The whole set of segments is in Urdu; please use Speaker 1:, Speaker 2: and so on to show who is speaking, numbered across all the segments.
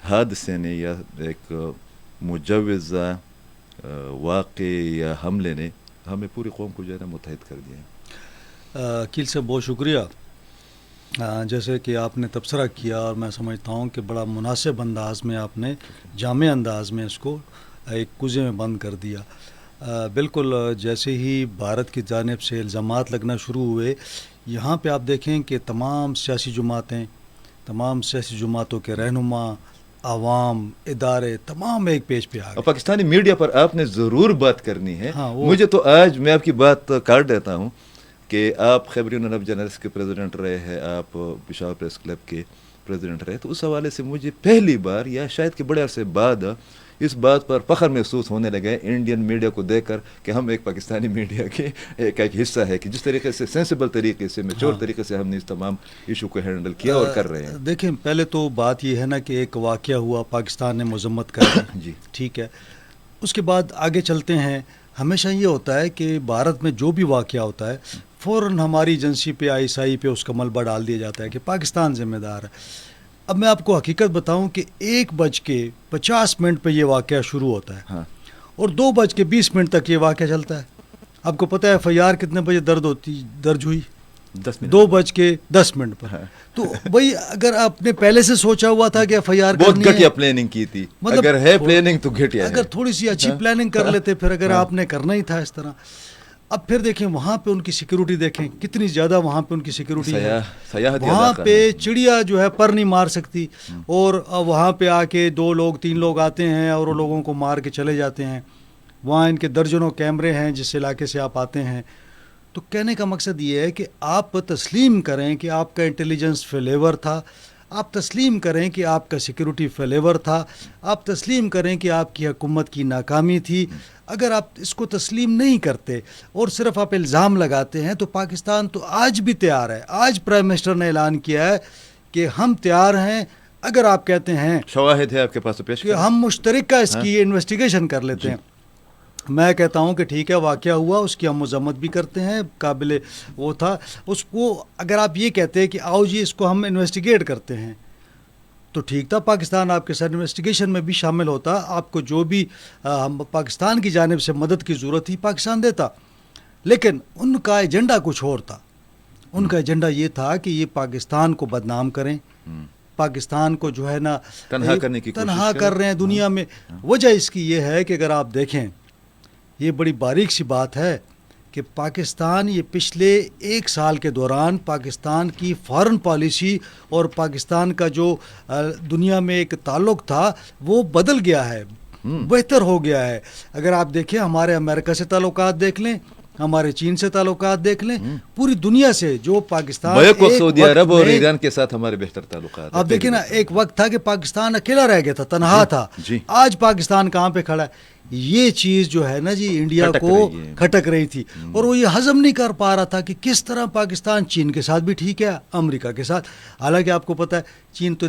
Speaker 1: حادثے نے یا ایک مجوزہ واقع یا حملے نے ہمیں پوری قوم کو جو ہے نا متحد کر دیا ہے.
Speaker 2: عقیل سے بہت شکریہ. جیسے کہ آپ نے تبصرہ کیا اور میں سمجھتا ہوں کہ بڑا مناسب انداز میں آپ نے جامع انداز میں اس کو ایک کوزے میں بند کر دیا. بالکل جیسے ہی بھارت کی جانب سے الزامات لگنا شروع ہوئے, یہاں پہ آپ دیکھیں کہ تمام سیاسی جماعتیں, تمام سیاسی جماعتوں کے رہنما, عوام, ادارے تمام ایک پیج پہ آ گئے.
Speaker 1: پاکستانی میڈیا پر آپ نے ضرور بات کرنی ہے.
Speaker 2: ہاں,
Speaker 1: مجھے تو آج میں آپ کی بات کاٹ دیتا ہوں کہ آپ خیبر یونین آف جرنلسٹ کے پریزیڈنٹ رہے ہیں, آپ پشاور پریس کلب کے پریزیڈنٹ رہے, تو اس حوالے سے مجھے پہلی بار یا شاید کہ بڑے عرصے بعد اس بات پر فخر محسوس ہونے لگا ہے انڈین میڈیا کو دیکھ کر کہ ہم ایک پاکستانی میڈیا کے ایک حصہ ہے, کہ جس طریقے سے سینسیبل طریقے سے, میچور طریقے سے ہم نے اس تمام ایشو کو ہینڈل کیا اور کر رہے ہیں.
Speaker 2: دیکھیں پہلے تو بات یہ ہے نا کہ ایک واقعہ ہوا, پاکستان نے مذمت کر
Speaker 1: جی
Speaker 2: ٹھیک ہے, اس کے بعد آگے چلتے ہیں. ہمیشہ یہ ہوتا ہے کہ بھارت میں جو بھی واقعہ ہوتا ہے فوراً ہماری ایجنسی پہ ISI پہ اس کا ملبہ ڈال دیا جاتا ہے کہ پاکستان ذمہ دار ہے. اب میں آپ کو حقیقت بتاؤں کہ 1:50 پہ یہ واقعہ شروع ہوتا ہے اور 2:20 تک یہ واقعہ چلتا ہے. آپ کو پتہ ہے FIR کتنے بجے درج ہوئی؟ 2:10 پر. تو بھائی اگر آپ نے پہلے سے سوچا ہوا تھا کہ FIR
Speaker 1: بہت گھٹیا پلاننگ کی تھی,
Speaker 2: مطلب
Speaker 1: اگر ہے پلاننگ تو گھٹیا ہے.
Speaker 2: اگر تھوڑی سی اچھی پلاننگ کر لیتے پھر, اگر آپ نے کرنا ہی تھا اس طرح. اب پھر دیکھیں وہاں پہ ان کی سیکیورٹی دیکھیں کتنی زیادہ وہاں پہ ان کی سیکیورٹی ہے. وہاں پہ چڑیا جو ہے پر نہیں مار سکتی, اور وہاں پہ آ کے 2 لوگ 3 لوگ آتے ہیں اور وہ لوگوں کو مار کے چلے جاتے ہیں. وہاں ان کے درجنوں کیمرے ہیں جس علاقے سے آپ آتے ہیں. تو کہنے کا مقصد یہ ہے کہ آپ تسلیم کریں کہ آپ کا انٹیلیجنس فیلیور تھا, آپ تسلیم کریں کہ آپ کا سیکیورٹی فیلیور تھا, آپ تسلیم کریں کہ آپ کی حکومت کی ناکامی تھی. اگر آپ اس کو تسلیم نہیں کرتے اور صرف آپ الزام لگاتے ہیں تو پاکستان تو آج بھی تیار ہے. آج پرائم منسٹر نے اعلان کیا ہے کہ ہم تیار ہیں, اگر آپ کہتے ہیں
Speaker 1: شواہد ہے آپ کے پاس پیش
Speaker 2: کہ ہم مشترکہ اس کی انویسٹیگیشن کر لیتے ہیں. میں کہتا ہوں کہ ٹھیک ہے, واقعہ ہوا, اس کی ہم مذمت بھی کرتے ہیں, قابل وہ تھا. اس کو اگر آپ یہ کہتے ہیں کہ آؤ جی اس کو ہم انویسٹیگیٹ کرتے ہیں تو ٹھیک تھا, پاکستان آپ کے ساتھ انویسٹیگیشن میں بھی شامل ہوتا. آپ کو جو بھی پاکستان کی جانب سے مدد کی ضرورت تھی پاکستان دیتا. لیکن ان کا ایجنڈا کچھ اور تھا. ان کا ایجنڈا یہ تھا کہ یہ پاکستان کو بدنام کریں, پاکستان کو جو ہے نا تنہا کر رہے ہیں دنیا میں. وجہ اس کی یہ ہے کہ اگر آپ دیکھیں, یہ بڑی باریک سی بات ہے کہ پاکستان یہ پچھلے 1 سال کے دوران پاکستان کی فارن پالیسی اور پاکستان کا جو دنیا میں ایک تعلق تھا وہ بدل گیا ہے, بہتر ہو گیا ہے. اگر آپ دیکھیں ہمارے امریکہ سے تعلقات دیکھ لیں, ہمارے چین سے تعلقات دیکھ لیں, پوری دنیا سے جو پاکستان
Speaker 1: سعودی عرب اور ایران کے ساتھ ہمارے بہتر تعلقات.
Speaker 2: آپ دیکھیں نا, ایک وقت تھا کہ پاکستان اکیلا رہ گیا تھا, تنہا تھا. آج پاکستان کہاں پہ کھڑا ہے؟ یہ چیز جو ہے نا جی انڈیا کو کھٹک رہی تھی اور وہ یہ ہضم نہیں کر پا رہا تھا کہ کس طرح پاکستان چین کے ساتھ بھی ٹھیک ہے, امریکہ کے ساتھ. حالانکہ آپ کو پتہ ہے چین تو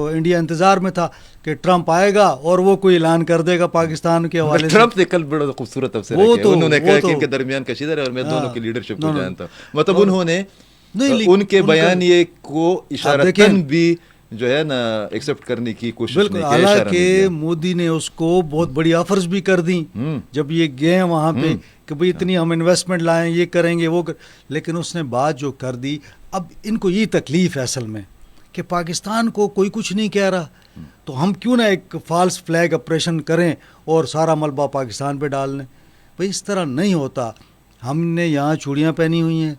Speaker 2: انڈیا انتظار میں تھا کہ ٹرمپ آئے گا اور وہ کوئی اعلان کر دے گا پاکستان کے حوالے سے.
Speaker 1: ٹرمپ نے کل بڑا خوبصورت تبصرہ کیا, انہوں نے کہا کہ ان کے درمیان کشیدہ ہے اور میں دونوں کی لیڈرشپ کو جانتا ہوں. مطلب انہوں نے ان کے بیان یہ کو اشارتاً بھی جو ہے نا ایکسپٹ کرنے کی کوشش نہیں کی.
Speaker 2: حالانکہ مودی نے اس کو بہت بڑی آفرز بھی کر دیں جب یہ گئے ہیں وہاں پہ کہ بھئی اتنی ہم انویسٹمنٹ لائیں, یہ کریں گے وہ لیکن اس نے بات جو کر دی. اب ان کو یہ تکلیف ہے اصل میں کہ پاکستان کو کوئی کچھ نہیں کہہ رہا, تو ہم کیوں نہ ایک فالس فلیگ آپریشن کریں اور سارا ملبہ پاکستان پہ ڈال لیں. بھئی اس طرح نہیں ہوتا. ہم نے یہاں چوڑیاں پہنی ہوئی ہیں,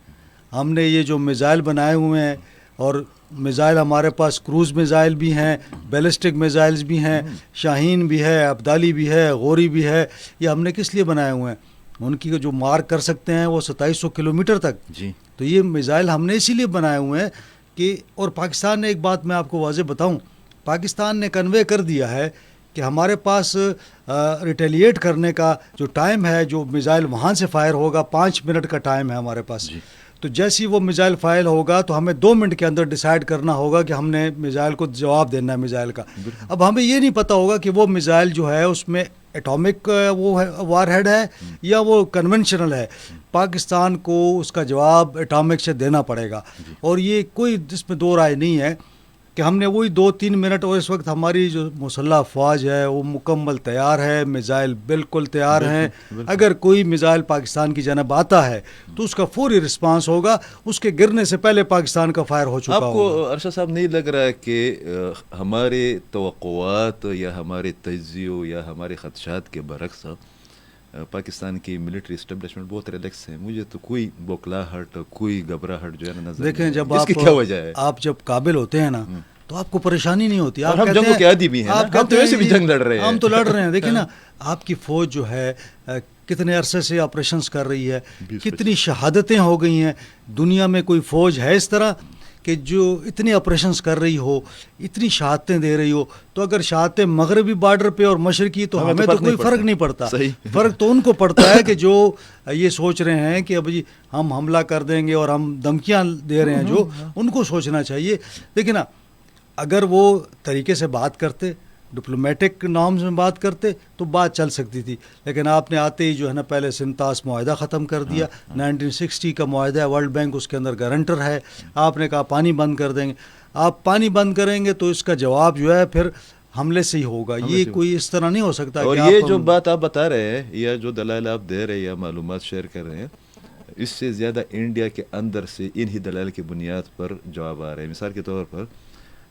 Speaker 2: ہم نے یہ جو میزائل بنائے ہوئے ہیں, اور میزائل ہمارے پاس کروز میزائل بھی ہیں, بیلسٹک میزائلز بھی ہیں, شاہین بھی ہے, ابدالی بھی ہے, غوری بھی ہے. یہ ہم نے کس لیے بنائے ہوئے ہیں؟ ان کی جو مار کر سکتے ہیں وہ 2700 کلومیٹر تک. تو یہ میزائل ہم نے اسی لیے بنائے ہوئے ہیں کہ, اور پاکستان نے ایک بات میں آپ کو واضح بتاؤں, پاکستان نے کنوے کر دیا ہے کہ ہمارے پاس ریٹیلیٹ کرنے کا جو ٹائم ہے, جو میزائل وہاں سے فائر ہوگا 5 منٹ کا ٹائم ہے ہمارے پاس. تو جیسی وہ میزائل فائر ہوگا تو ہمیں 2 منٹ کے اندر ڈیسائیڈ کرنا ہوگا کہ ہم نے میزائل کو جواب دینا ہے میزائل کا. اب ہمیں یہ نہیں پتہ ہوگا کہ وہ میزائل جو ہے اس میں ایٹامک وہ وار ہیڈ ہے یا وہ کنونشنل ہے. پاکستان کو اس کا جواب ایٹامک سے دینا پڑے گا, اور یہ کوئی جس میں دو رائے نہیں ہے. کہ ہم نے وہی 2-3 منٹ، اور اس وقت ہماری جو مسلح افواج ہے وہ مکمل تیار ہے، میزائل بالکل تیار ہیں. اگر کوئی میزائل پاکستان کی جانب آتا ہے تو اس کا فوری رسپانس ہوگا، اس کے گرنے سے پہلے پاکستان کا فائر ہو چکا
Speaker 1: آپ کو
Speaker 2: ہوگا.
Speaker 1: ارشد صاحب نہیں لگ رہا ہے کہ ہمارے توقعات یا ہمارے تجزیوں یا ہمارے خدشات کے برعکس پاکستان کی ملٹری اسٹیبلشمنٹ بہت ریلیکس ہے؟ مجھے تو کوئی بوکھلاہٹ، کوئی گھبراہٹ جو ہے نا نظر
Speaker 2: دیکھیں،
Speaker 1: نہیں
Speaker 2: جب
Speaker 1: آئی. اس کی کیا وجہ ہے؟
Speaker 2: آپ جب قابل ہوتے ہیں نا تو آپ کو پریشانی نہیں ہوتی.
Speaker 1: اور
Speaker 2: آپ
Speaker 1: ہم
Speaker 2: کہتے
Speaker 1: جنگوں
Speaker 2: ہیں،
Speaker 1: کے عادی بھی ہیں نا،
Speaker 2: آپ
Speaker 1: ہم تو
Speaker 2: کہتے
Speaker 1: ویسے بھی
Speaker 2: ہیں
Speaker 1: جنگ لڑ رہے ہیں.
Speaker 2: ہم تو لڑ رہے ہیں. دیکھیں نا، آپ کی فوج جو ہے کتنے عرصے سے آپریشنز کر رہی ہے، کتنی شہادتیں ہو گئی ہیں. دنیا میں کوئی فوج ہے اس طرح کہ جو اتنے آپریشنز کر رہی ہو، اتنی شہادتیں دے رہی ہو؟ تو اگر شہادتیں مغربی بارڈر پہ اور مشرقی، تو ہمیں تو کوئی فرق نہیں پڑتا. فرق تو ان کو پڑتا ہے کہ جو یہ سوچ رہے ہیں کہ اب جی ہم حملہ کر دیں گے اور ہم دھمکیاں دے رہے ہیں، جو ان کو سوچنا چاہیے. دیکھیں نا، اگر وہ طریقے سے بات کرتے، ڈپلومیٹک نارمز میں بات کرتے تو بات چل سکتی تھی. لیکن آپ نے آتے ہی جو ہے نا پہلے سنتاس معاہدہ ختم کر دیا. 1960 کا معاہدہ ہے، ورلڈ بینک اس کے اندر گارنٹر ہے. آپ نے کہا پانی بند کر دیں گے. آپ پانی بند کریں گے تو اس کا جواب جو ہے پھر حملے سے ہی ہوگا. یہ کوئی اس طرح نہیں ہو سکتا.
Speaker 1: اور یہ جو بات آپ بتا رہے ہیں یا جو دلائل آپ دے رہے ہیں یا معلومات شیئر کر رہے ہیں، اس سے زیادہ انڈیا کے اندر سے انہی دلائل کی بنیاد پر جواب آ رہے ہیں. مثال کے طور پر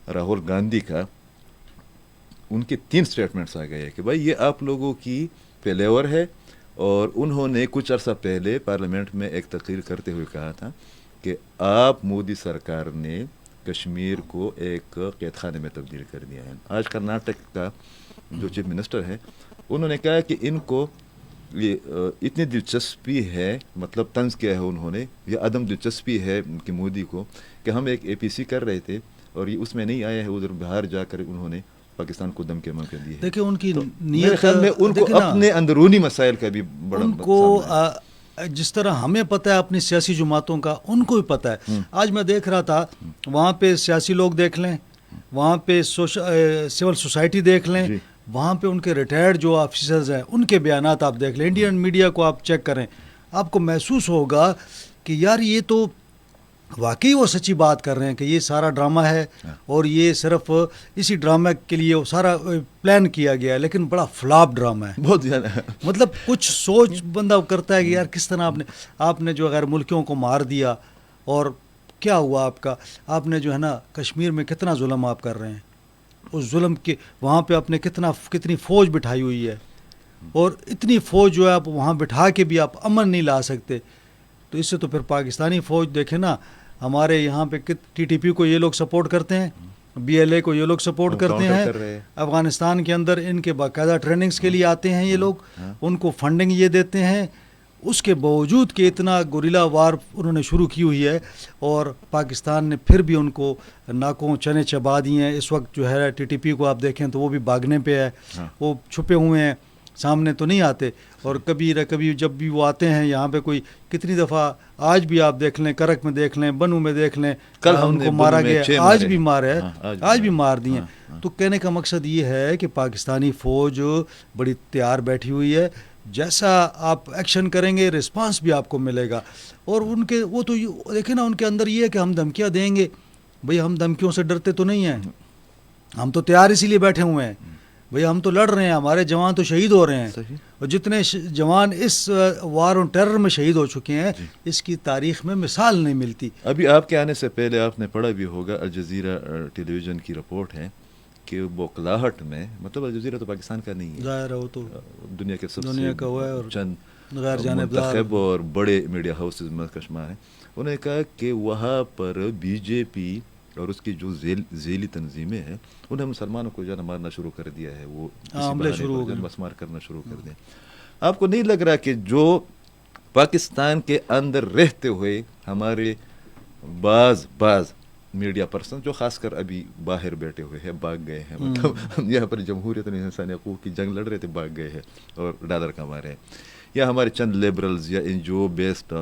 Speaker 1: راہل گاندھی کا، ان کے 3 سٹیٹمنٹس آ گئے کہ بھائی یہ آپ لوگوں کی فیلیور ہے. اور انہوں نے کچھ عرصہ پہلے پارلیمنٹ میں ایک تقریر کرتے ہوئے کہا تھا کہ آپ مودی سرکار نے کشمیر کو ایک قید خانے میں تبدیل کر دیا ہے. آج کرناٹک کا جو چیف منسٹر ہے، انہوں نے کہا کہ ان کو یہ اتنی دلچسپی ہے، مطلب طنز کیا ہے انہوں نے، یہ عدم دلچسپی ہے کہ مودی کو، کہ ہم ایک اے پی سی کر رہے تھے اور یہ اس میں نہیں آیا ہے، ادھر باہر جا کر انہوں نے پاکستان کو دم کے موقع دیے.
Speaker 2: دیکھیں ان کی
Speaker 1: میرے
Speaker 2: نیت،
Speaker 1: خیال میں ان کو اپنے اندرونی مسائل کا بھی بڑا
Speaker 2: ان کو جس طرح ہمیں پتہ ہے اپنی سیاسی جماعتوں کا، ان کو بھی پتہ ہے. آج میں دیکھ رہا تھا، وہاں پہ سیاسی لوگ دیکھ لیں، وہاں پہ سول سوسائٹی دیکھ لیں، وہاں پہ ان کے ریٹائرڈ جو آفیسرز ہیں ان کے بیانات آپ دیکھ لیں، انڈین میڈیا کو آپ چیک کریں، آپ کو محسوس ہوگا کہ یار یہ تو واقعی وہ سچی بات کر رہے ہیں کہ یہ سارا ڈرامہ ہے اور یہ صرف اسی ڈرامہ کے لیے وہ سارا پلان کیا گیا ہے. لیکن بڑا فلاپ ڈرامہ ہے،
Speaker 1: بہت زیادہ.
Speaker 2: مطلب کچھ سوچ بندہ کرتا ہے کہ یار کس طرح آپ نے جو غیر ملکیوں کو مار دیا، اور کیا ہوا آپ نے جو ہے نا کشمیر میں کتنا ظلم آپ کر رہے ہیں. اس ظلم کے وہاں پہ آپ نے کتنی فوج بٹھائی ہوئی ہے، اور اتنی فوج جو ہے آپ وہاں بٹھا کے بھی آپ امن نہیں لا سکتے. تو اس سے تو پھر پاکستانی فوج دیکھیں نا، ہمارے یہاں پہ ٹی ٹی پی کو یہ لوگ سپورٹ کرتے ہیں، بی ایل اے کو یہ لوگ سپورٹ کرتے ہیں، افغانستان کے اندر ان کے باقاعدہ ٹریننگز کے لیے آتے ہیں یہ لوگ، ان کو فنڈنگ یہ دیتے ہیں. اس کے باوجود کہ اتنا گوریلا وار انہوں نے شروع کی ہوئی ہے، اور پاکستان نے پھر بھی ان کو ناکوں چنے چبا دیے ہیں. اس وقت جو ہے ٹی ٹی پی کو آپ دیکھیں تو وہ بھی بھاگنے پہ ہے، وہ چھپے ہوئے ہیں، سامنے تو نہیں آتے. اور کبھی نہ کبھی جب بھی وہ آتے ہیں یہاں پہ، کوئی کتنی دفعہ آج بھی آپ دیکھ لیں، کرک میں دیکھ لیں، بنو میں دیکھ لیں،
Speaker 1: کل
Speaker 2: ان کو مارا گیا، آج بھی مارے، آج بھی مار دیے. تو کہنے کا مقصد یہ ہے کہ پاکستانی فوج بڑی تیار بیٹھی ہوئی ہے، جیسا آپ ایکشن کریں گے رسپانس بھی آپ کو ملے گا. اور ان کے وہ تو دیکھیں نا، ان کے اندر یہ ہے کہ ہم دھمکیاں دیں گے. بھئی ہم دھمکیوں سے ڈرتے تو نہیں ہیں، ہم تو تیار اسی لیے بیٹھے ہوئے ہیں. بھئی ہم تو لڑ رہے ہیں، ہمارے جوان تو شہید ہو رہے ہیں، اور جتنے جوان اس وار آن ٹیرر میں شہید ہو چکے ہیں، اس کی تاریخ میں مثال نہیں ملتی.
Speaker 1: ابھی آپ کے آنے سے پہلے آپ نے پڑھا بھی ہوگا، الجزیرہ ٹیلی ویژن کی رپورٹ ہے کہ بوکلاہٹ میں، مطلب الجزیرہ تو پاکستان کا نہیں ہے،
Speaker 2: ظاہر ہے وہ تو
Speaker 1: دنیا کے سب
Speaker 2: دنیا کا ہوا ہے، اور
Speaker 1: سے چند
Speaker 2: غیر جانبدار
Speaker 1: منتخب اور بڑے میڈیا ہاؤسز میں شمار ہیں. انہوں نے کہا کہ وہاں پر بی جے پی اور اس کی جو ذیلی تنظیمیں ہیں، انہیں مسلمانوں کو جو ہے مارنا شروع کر دیا ہے، وہ مسمار کرنا شروع کر دیا. آپ کو نہیں لگ رہا کہ جو پاکستان کے اندر رہتے ہوئے ہمارے بعض میڈیا پرسن، جو خاص کر ابھی باہر بیٹھے ہوئے ہیں، بھاگ گئے ہیں، مطلب ہم یہاں پر جمہوریت اور انسانی حقوق کی جنگ لڑ رہے تھے، بھاگ گئے ہیں اور ڈالر کما رہے ہیں، یا ہمارے چند لیبرلز یا این جی او بیسڈ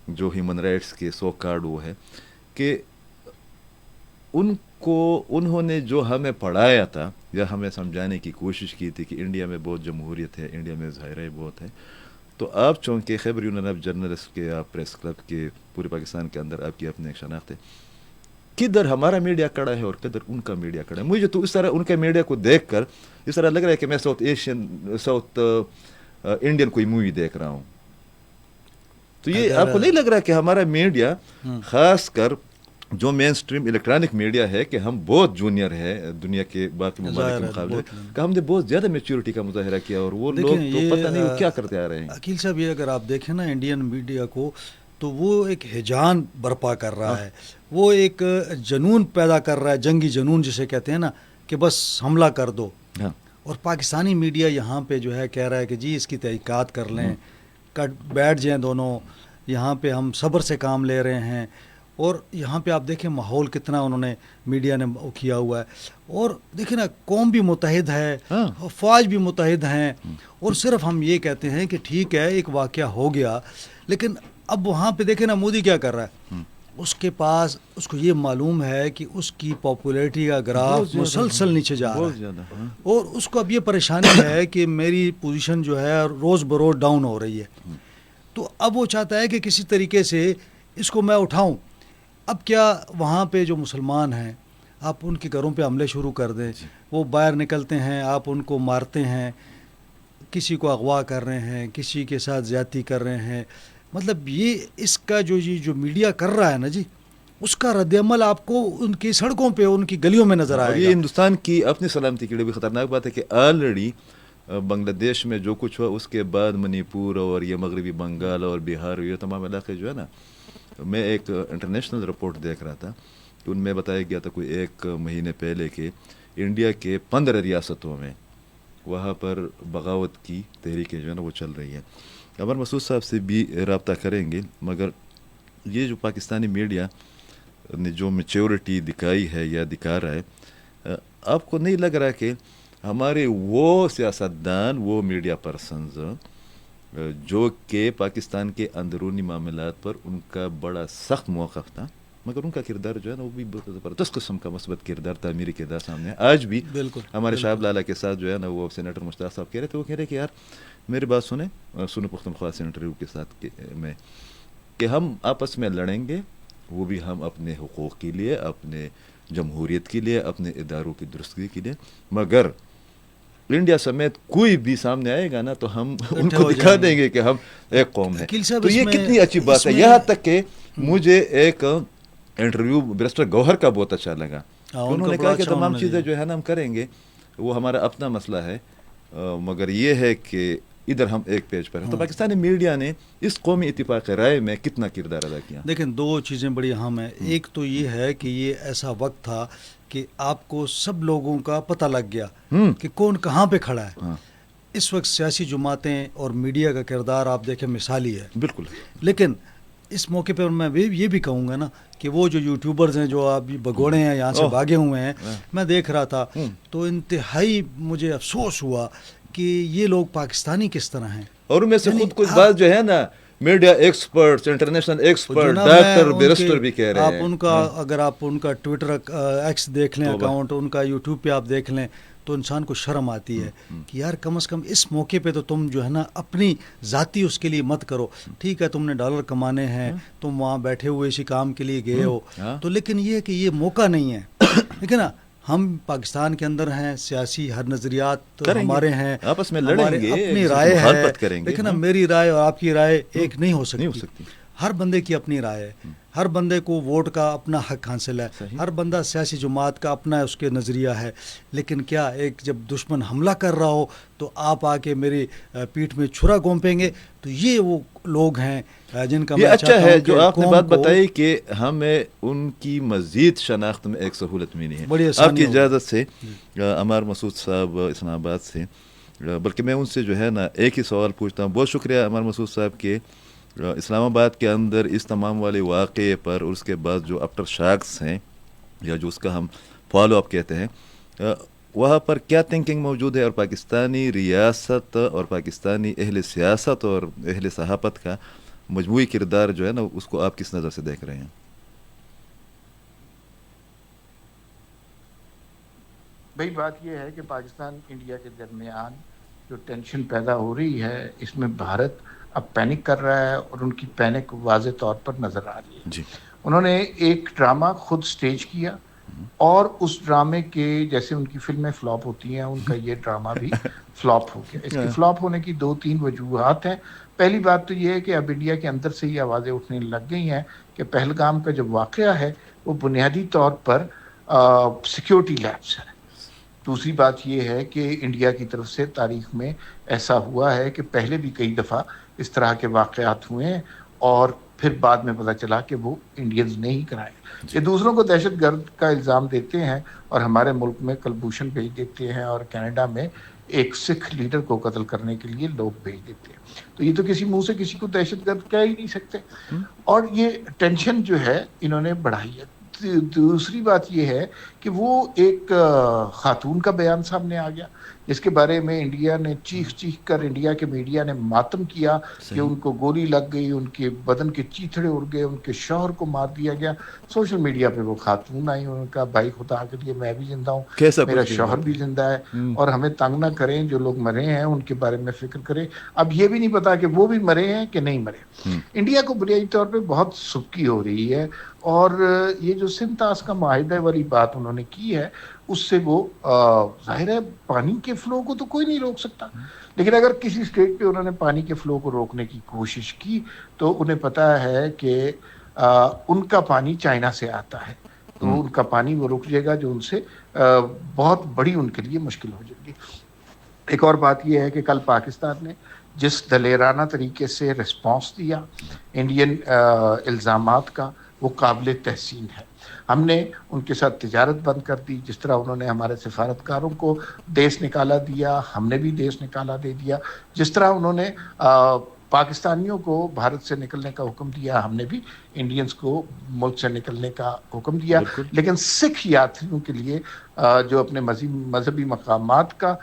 Speaker 1: جو ہیومن رائٹس کے سو کارڈ وہ ہے، کہ ان کو انہوں نے جو ہمیں پڑھایا تھا یا ہمیں سمجھانے کی کوشش کی تھی کہ انڈیا میں بہت جمہوریت ہے، انڈیا میں ظاہرہ بہت ہے. تو آپ چونکہ خیبر یونین آف جرنلسٹ کے، آپ پریس کلب کے، پورے پاکستان کے اندر آپ کی اپنی ایک شناخت ہے، کدھر ہمارا میڈیا کڑا ہے اور کدھر ان کا میڈیا کڑا ہے. مجھے تو اس طرح ان کے میڈیا کو دیکھ کر اس طرح لگ رہا ہے کہ میں ساؤتھ انڈین کوئی مووی دیکھ رہا ہوں. تو یہ آپ کو نہیں لگ رہا کہ ہمارا میڈیا خاص کر جو مین سٹریم الیکٹرانک میڈیا ہے کہ ہم بہت جونیئر ہے دنیا کے باقی ممالک کے مقابلے, کہ ہم نے بہت زیادہ میچورٹی کا مظاہرہ کیا اور وہ لوگ تو پتہ نہیں وہ کیا کرتے آ رہے ہیں.
Speaker 2: عقیل صاحب یہ اگر آپ دیکھیں نا انڈین میڈیا کو تو وہ ایک ہیجان برپا کر رہا ہے, وہ ایک جنون پیدا کر رہا ہے, جنگی جنون جسے کہتے ہیں نا کہ بس حملہ کر دو. اور پاکستانی میڈیا یہاں پہ جو ہے کہہ رہا ہے کہ جی اس کی تحقیقات کر لیں, بیٹھ جائیں دونوں, یہاں پہ ہم صبر سے کام لے رہے ہیں. اور یہاں پہ آپ دیکھیں ماحول کتنا انہوں نے میڈیا نے کیا ہوا ہے. اور دیکھیں نا قوم بھی متحد ہے, فوج بھی متحد ہیں, اور صرف ہم یہ کہتے ہیں کہ ٹھیک ہے ایک واقعہ ہو گیا, لیکن اب وہاں پہ دیکھیں نا مودی کیا کر رہا ہے, اس کے پاس اس کو یہ معلوم ہے کہ اس کی پاپولیرٹی کا گراف مسلسل نیچے جا رہا ہے, اور اس کو اب یہ پریشانی ہے کہ میری پوزیشن جو ہے روز بروز ڈاؤن ہو رہی ہے. تو اب وہ چاہتا ہے کہ کسی طریقے سے اس کو میں اٹھاؤں. اب کیا وہاں پہ جو مسلمان ہیں آپ ان کے گھروں پہ حملے شروع کر دیں, وہ باہر نکلتے ہیں آپ ان کو مارتے ہیں, کسی کو اغوا کر رہے ہیں, کسی کے ساتھ زیادتی کر رہے ہیں. مطلب یہ اس کا جو میڈیا کر رہا ہے نا جی, اس کا رد عمل آپ کو ان کی سڑکوں پہ ان کی گلیوں میں نظر آئے گا.
Speaker 1: یہ ہندوستان کی اپنی سلامتی کے لیے بھی خطرناک بات ہے کہ آلریڈی بنگلہ دیش میں جو کچھ ہوا اس کے بعد منی پور اور یہ مغربی بنگال اور بہار یہ تمام علاقے جو ہے نا, میں ایک انٹرنیشنل رپورٹ دیکھ رہا تھا کہ ان میں بتایا گیا تھا کوئی 1 مہینے پہلے کہ انڈیا کے 15 ریاستوں میں وہاں پر بغاوت کی تحریکیں جو ہے نا وہ چل رہی ہیں. عمر مسعود صاحب سے بھی رابطہ کریں گے, مگر یہ جو پاکستانی میڈیا نے جو میچورٹی دکھائی ہے یا دکھا رہا ہے, آپ کو نہیں لگ رہا کہ ہمارے وہ سیاستدان وہ میڈیا پرسنز جو کہ پاکستان کے اندرونی معاملات پر ان کا بڑا سخت موقف تھا, مگر ان کا کردار جو ہے نا وہ بھی بہت زبردست قسم کا مثبت کردار, تعمیری کردار سامنے ہے. آج بھی ہمارے شاہب لالا کے ساتھ جو ہے نا وہ سینیٹر مشتاق صاحب کہہ رہے تھے, وہ کہہ رہے کہ یار میری بات سنیں, سنو پختونخوا سے انٹرویو کے ساتھ میں, کہ ہم آپس میں لڑیں گے, وہ بھی ہم اپنے حقوق کے لیے, اپنے جمہوریت کے لیے, اپنے اداروں کی درستگی کے لیے, مگر انڈیا سمیت کوئی بھی سامنے آئے گا نا تو ہم ان کو دکھا دیں گے کہ ہم ایک قوم ہے. تو یہ کتنی اچھی بات ہے. یہاں تک کہ مجھے ایک انٹرویو بیرسٹر گوہر کا بہت اچھا لگا, انہوں نے کہا کہ تمام چیزیں جو ہے نا ہم کریں گے, وہ ہمارا اپنا مسئلہ ہے, مگر یہ ہے کہ ادھر ہم ایک پیج پر ہیں. تو پاکستانی میڈیا نے اس قومی اتفاق رائے میں کتنا کردار ادا کیا؟
Speaker 2: دیکھیں 2 چیزیں بڑی اہم ہیں. ایک تو یہ ہے کہ یہ ایسا وقت تھا کہ آپ کو سب لوگوں کا پتہ لگ گیا کہ کون کہاں پہ کھڑا ہے. اس وقت سیاسی جماعتیں اور میڈیا کا کردار آپ دیکھیں مثالی ہے
Speaker 1: بالکل.
Speaker 2: لیکن اس موقع پر میں یہ بھی کہوں گا نا کہ وہ جو یوٹیوبرز ہیں جو آپ بگوڑے ہیں یہاں سے بھاگے ہوئے ہیں, میں دیکھ رہا تھا تو انتہائی مجھے افسوس ہوا کہ یہ لوگ پاکستانی کس طرح ہیں. اور
Speaker 1: ان میں سے خود کچھ بات جو ہے نا media experts, international expert, doctor barrister بھی کہہ رہے ہیں.
Speaker 2: آپ ان کا اگر آپ ان کا ٹویٹر ایکس دیکھ لیں اکاؤنٹ, ان کا یوٹیوب پہ آپ دیکھ لیں تو انسان کو شرم آتی ہے کہ یار کم از کم اس موقع پہ تو تم جو ہے نا اپنی ذاتی اس کے لیے مت کرو. ٹھیک ہے تم نے ڈالر کمانے ہیں, تم وہاں بیٹھے ہوئے اسی کام کے لیے گئے ہو, تو لیکن یہ کہ یہ موقع نہیں ہے. لیکن نا ہم پاکستان کے اندر ہیں, سیاسی ہر نظریات ہمارے ہیں,
Speaker 1: آپس میں لڑیں گے,
Speaker 2: اپنی رائے ہے, لیکن میری رائے اور آپ کی رائے ایک نہیں ہو سکتی. ہر بندے کی اپنی رائے ہے, ہر بندے کو ووٹ کا اپنا حق حاصل ہے, ہر بندہ سیاسی جماعت کا اپنا اس کے نظریہ ہے. لیکن کیا ایک جب دشمن حملہ کر رہا ہو تو آپ آ کے میری پیٹھ میں چھرا گھونپیں گے, تو یہ وہ لوگ ہیں جن کا
Speaker 1: یہ اچھا ہے جو آپ نے بات بتائی کہ ہمیں ان کی مزید شناخت میں ایک سہولت ملی ہے. آپ کی اجازت سے عمار مسعود صاحب اسلام آباد سے, بلکہ میں ان سے جو ہے نا ایک ہی سوال پوچھتا ہوں. بہت شکریہ عمار مسعود صاحب کے اسلام آباد کے اندر اس تمام والے واقعے پر اور اس کے بعد جو آفٹر شاکس ہیں یا جو اس کا ہم فالو اپ کہتے ہیں, وہاں پر کیا تھنکنگ موجود ہے, اور پاکستانی ریاست اور پاکستانی اہل سیاست اور اہل صحافت کا مجموعی کردار جو ہے نا اس کو آپ کس نظر سے دیکھ رہے ہیں؟
Speaker 3: بھائی بات یہ ہے کہ پاکستان انڈیا کے درمیان جو ٹینشن پیدا ہو رہی ہے اس میں بھارت اب پینک کر رہا ہے, اور ان کی پینک واضح طور پر نظر آ رہی ہے.
Speaker 1: جی.
Speaker 3: انہوں نے ایک ڈرامہ خود سٹیج کیا اور اس ڈرامے کے جیسے ان کی فلمیں فلاپ ہوتی ہیں ان کا یہ ڈرامہ بھی فلاپ ہو گیا. اس کے فلاپ ہونے کی 2-3 وجوہات ہیں. پہلی بات تو یہ ہے کہ اب انڈیا کے اندر سے ہی آوازیں اٹھنے لگ گئی ہیں کہ پہلگام کا جو واقعہ ہے وہ بنیادی طور پر سیکیورٹی لیپس ہے. دوسری بات یہ ہے کہ انڈیا کی طرف سے تاریخ میں ایسا ہوا ہے کہ پہلے بھی کئی دفعہ اس طرح کے واقعات ہوئے ہیں اور پھر بعد میں پتہ چلا کہ وہ انڈینز نے ہی کرائے. یہ دوسروں کو دہشت گرد کا الزام دیتے ہیں اور ہمارے ملک میں کلبھوشن بھیج دیتے ہیں اور کینیڈا میں ایک سکھ لیڈر کو قتل کرنے کے لیے لوگ بھیج دیتے ہیں. تو یہ تو کسی منہ سے کسی کو دہشت گرد کہہ ہی نہیں سکتے اور یہ ٹینشن جو ہے انہوں نے بڑھائی ہے. دوسری بات یہ ہے کہ وہ ایک خاتون کا بیان سامنے آ گیا جس کے بارے میں انڈیا نے چیخ کر انڈیا کے میڈیا نے ماتم کیا کہ ان کو گولی لگ گئی, ان کے بدن کے چیتھڑے اڑ گئے, ان کے شوہر کو مار دیا گیا. سوشل میڈیا پہ وہ خاتون آئی, ان کا بھائی خدا کے لیے میں بھی زندہ ہوں, میرا شوہر بھی زندہ ہے اور ہمیں تنگ نہ کریں, جو لوگ مرے ہیں ان کے بارے میں فکر کریں. اب یہ بھی نہیں پتا کہ وہ بھی مرے ہیں کہ نہیں مرے. انڈیا کو بنیادی طور پہ بہت سبکی ہو رہی ہے اور یہ جو سنتاس کا معاہدہ والی بات انہوں نے کی ہے اس سے وہ ظاہر ہے پانی کے فلو کو تو کوئی نہیں روک سکتا, لیکن اگر کسی اسٹیٹ پہ انہوں نے پانی کے فلو کو روکنے کی کوشش کی تو انہیں پتا ہے کہ ان کا پانی چائنا سے آتا ہے تو ان کا پانی وہ رک جائے گا جو ان سے بہت بڑی ان کے لیے مشکل ہو جائے گی. ایک اور بات یہ ہے کہ کل پاکستان نے جس دلیرانہ طریقے سے رسپانس دیا انڈین الزامات کا وہ قابل تحسین ہے. ہم نے ان کے ساتھ تجارت بند کر دی, جس طرح انہوں نے ہمارے سفارتکاروں کو دیش نکالا دیا ہم نے بھی دیش نکالا دے دیا, جس طرح انہوں نے پاکستانیوں کو بھارت سے نکلنے کا حکم دیا ہم نے بھی انڈینز کو ملک سے نکلنے کا حکم دیا. لیکن سکھ یاتریوں کے لیے جو اپنے مذہبی مقامات کا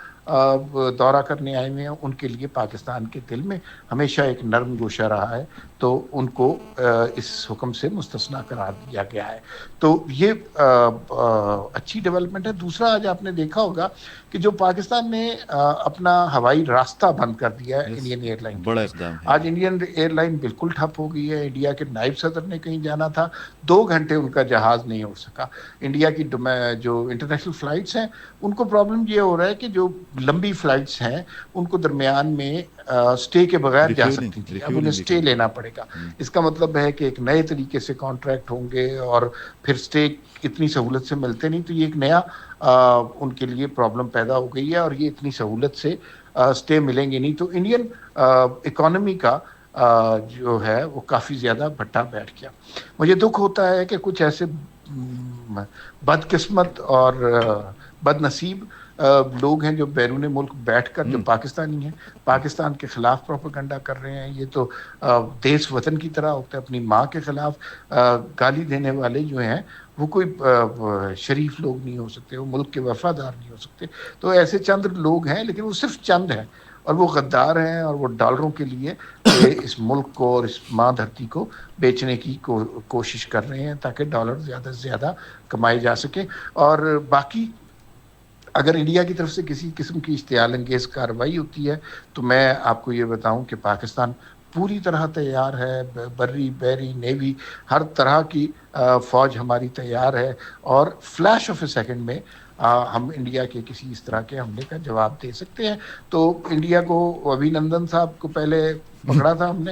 Speaker 3: دورہ کرنے آئے ہوئے ہیں ان کے لیے پاکستان کے دل میں ہمیشہ ایک نرم گوشہ رہا ہے تو ان کو اس حکم سے مستثنا قرار دیا گیا ہے. تو یہ اچھی ڈیولپمنٹ ہے. دوسرا آج آپ نے دیکھا ہوگا کہ جو پاکستان نے اپنا ہوائی راستہ بند کر دیا ہے انڈین ایئر لائن,
Speaker 1: بڑا اقدام ہے.
Speaker 3: آج انڈین ایئر لائن بالکل ٹھپ ہو گئی ہے. انڈیا کے نائب صدر نے کہیں جانا تھا 2 گھنٹے ان کا جہاز نہیں اڑ سکا. انڈیا کی جو انٹرنیشنل فلائٹس ہیں ان کو پرابلم یہ ہو رہا ہے کہ جو لمبی فلائٹس ہیں ان کو درمیان میں سٹے کے بغیر جا سکتی تھی, اب انہیں سٹے لینا پڑے گا. اس کا مطلب ہے کہ ایک نئے طریقے سے کانٹریکٹ ہوں گے اور پھر سٹے اتنی سہولت سے ملتے نہیں, تو یہ ایک نیا ان کے لیے پرابلم پیدا ہو گئی ہے اور یہ اتنی سہولت سے سٹے ملیں گے نہیں. تو انڈین اکانومی کا جو ہے وہ کافی زیادہ بھٹا بیٹھ گیا. مجھے دکھ ہوتا ہے کہ کچھ ایسے بدقسمت اور بد نصیب لوگ ہیں جو بیرون ملک بیٹھ کر جو پاکستانی ہیں پاکستان کے خلاف پروپیگنڈا کر رہے ہیں. یہ تو دیس وطن کی طرح ہوتا ہے, اپنی ماں کے خلاف گالی دینے والے جو ہیں وہ کوئی شریف لوگ نہیں ہو سکتے, وہ ملک کے وفادار نہیں ہو سکتے. تو ایسے چند لوگ ہیں لیکن وہ صرف چند ہیں اور وہ غدار ہیں اور وہ ڈالروں کے لیے اس ملک کو اور اس ماں دھرتی کو بیچنے کی کوشش کر رہے ہیں تاکہ ڈالر زیادہ سے زیادہ کمائے جا سکیں. اور باقی اگر انڈیا کی طرف سے کسی قسم کی اشتعال انگیز کارروائی ہوتی ہے تو میں آپ کو یہ بتاؤں کہ پاکستان پوری طرح تیار ہے, بری بحری نیوی ہر طرح کی فوج ہماری تیار ہے اور فلیش آف اے سیکنڈ میں ہم انڈیا کے کسی اس طرح کے حملے کا جواب دے سکتے ہیں. تو انڈیا کو ابھینندن صاحب کو پہلے پکڑا تھا ہم نے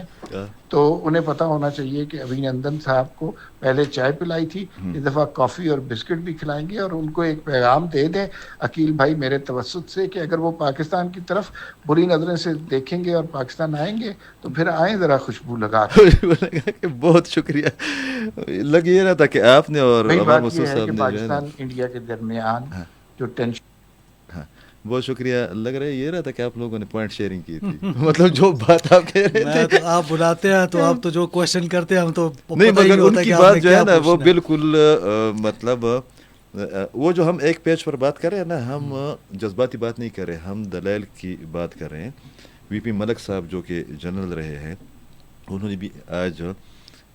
Speaker 3: تو انہیں پتہ ہونا چاہیے کہ ابھینندن صاحب کو پہلے چائے پلائی تھی, اس دفعہ کافی اور بسکٹ بھی کھلائیں گے اور ان کو ایک پیغام دے دیں عقیل بھائی میرے توسط سے کہ اگر وہ پاکستان کی طرف بری نظریں سے دیکھیں گے اور پاکستان آئیں گے تو پھر آئیں ذرا خوشبو لگا کے.
Speaker 1: بہت شکریہ. لگ یہ رہا تھا کہ آپ نے اور
Speaker 3: پاکستان انڈیا کے درمیان جو ٹینشن,
Speaker 1: بہت شکریہ. لگ رہا ہے یہ رہا تھا کہ آپ لوگوں نے پوائنٹ شیئرنگ کی تھی, مطلب جو بات آپ کہہ رہے تھے
Speaker 2: آپ بلاتے ہیں تو آپ تو جو کوشچن کرتے ہیں ہم تو
Speaker 1: نہیں, مگر ان کی بات جو ہے نا وہ بالکل مطلب وہ جو ہم ایک پیج پر بات کر رہے ہیں نا, ہم جذباتی بات نہیں کر رہے, ہم دلائل کی بات کر رہے ہیں. وی پی ملک صاحب جو کہ جنرل رہے ہیں انہوں نے بھی آج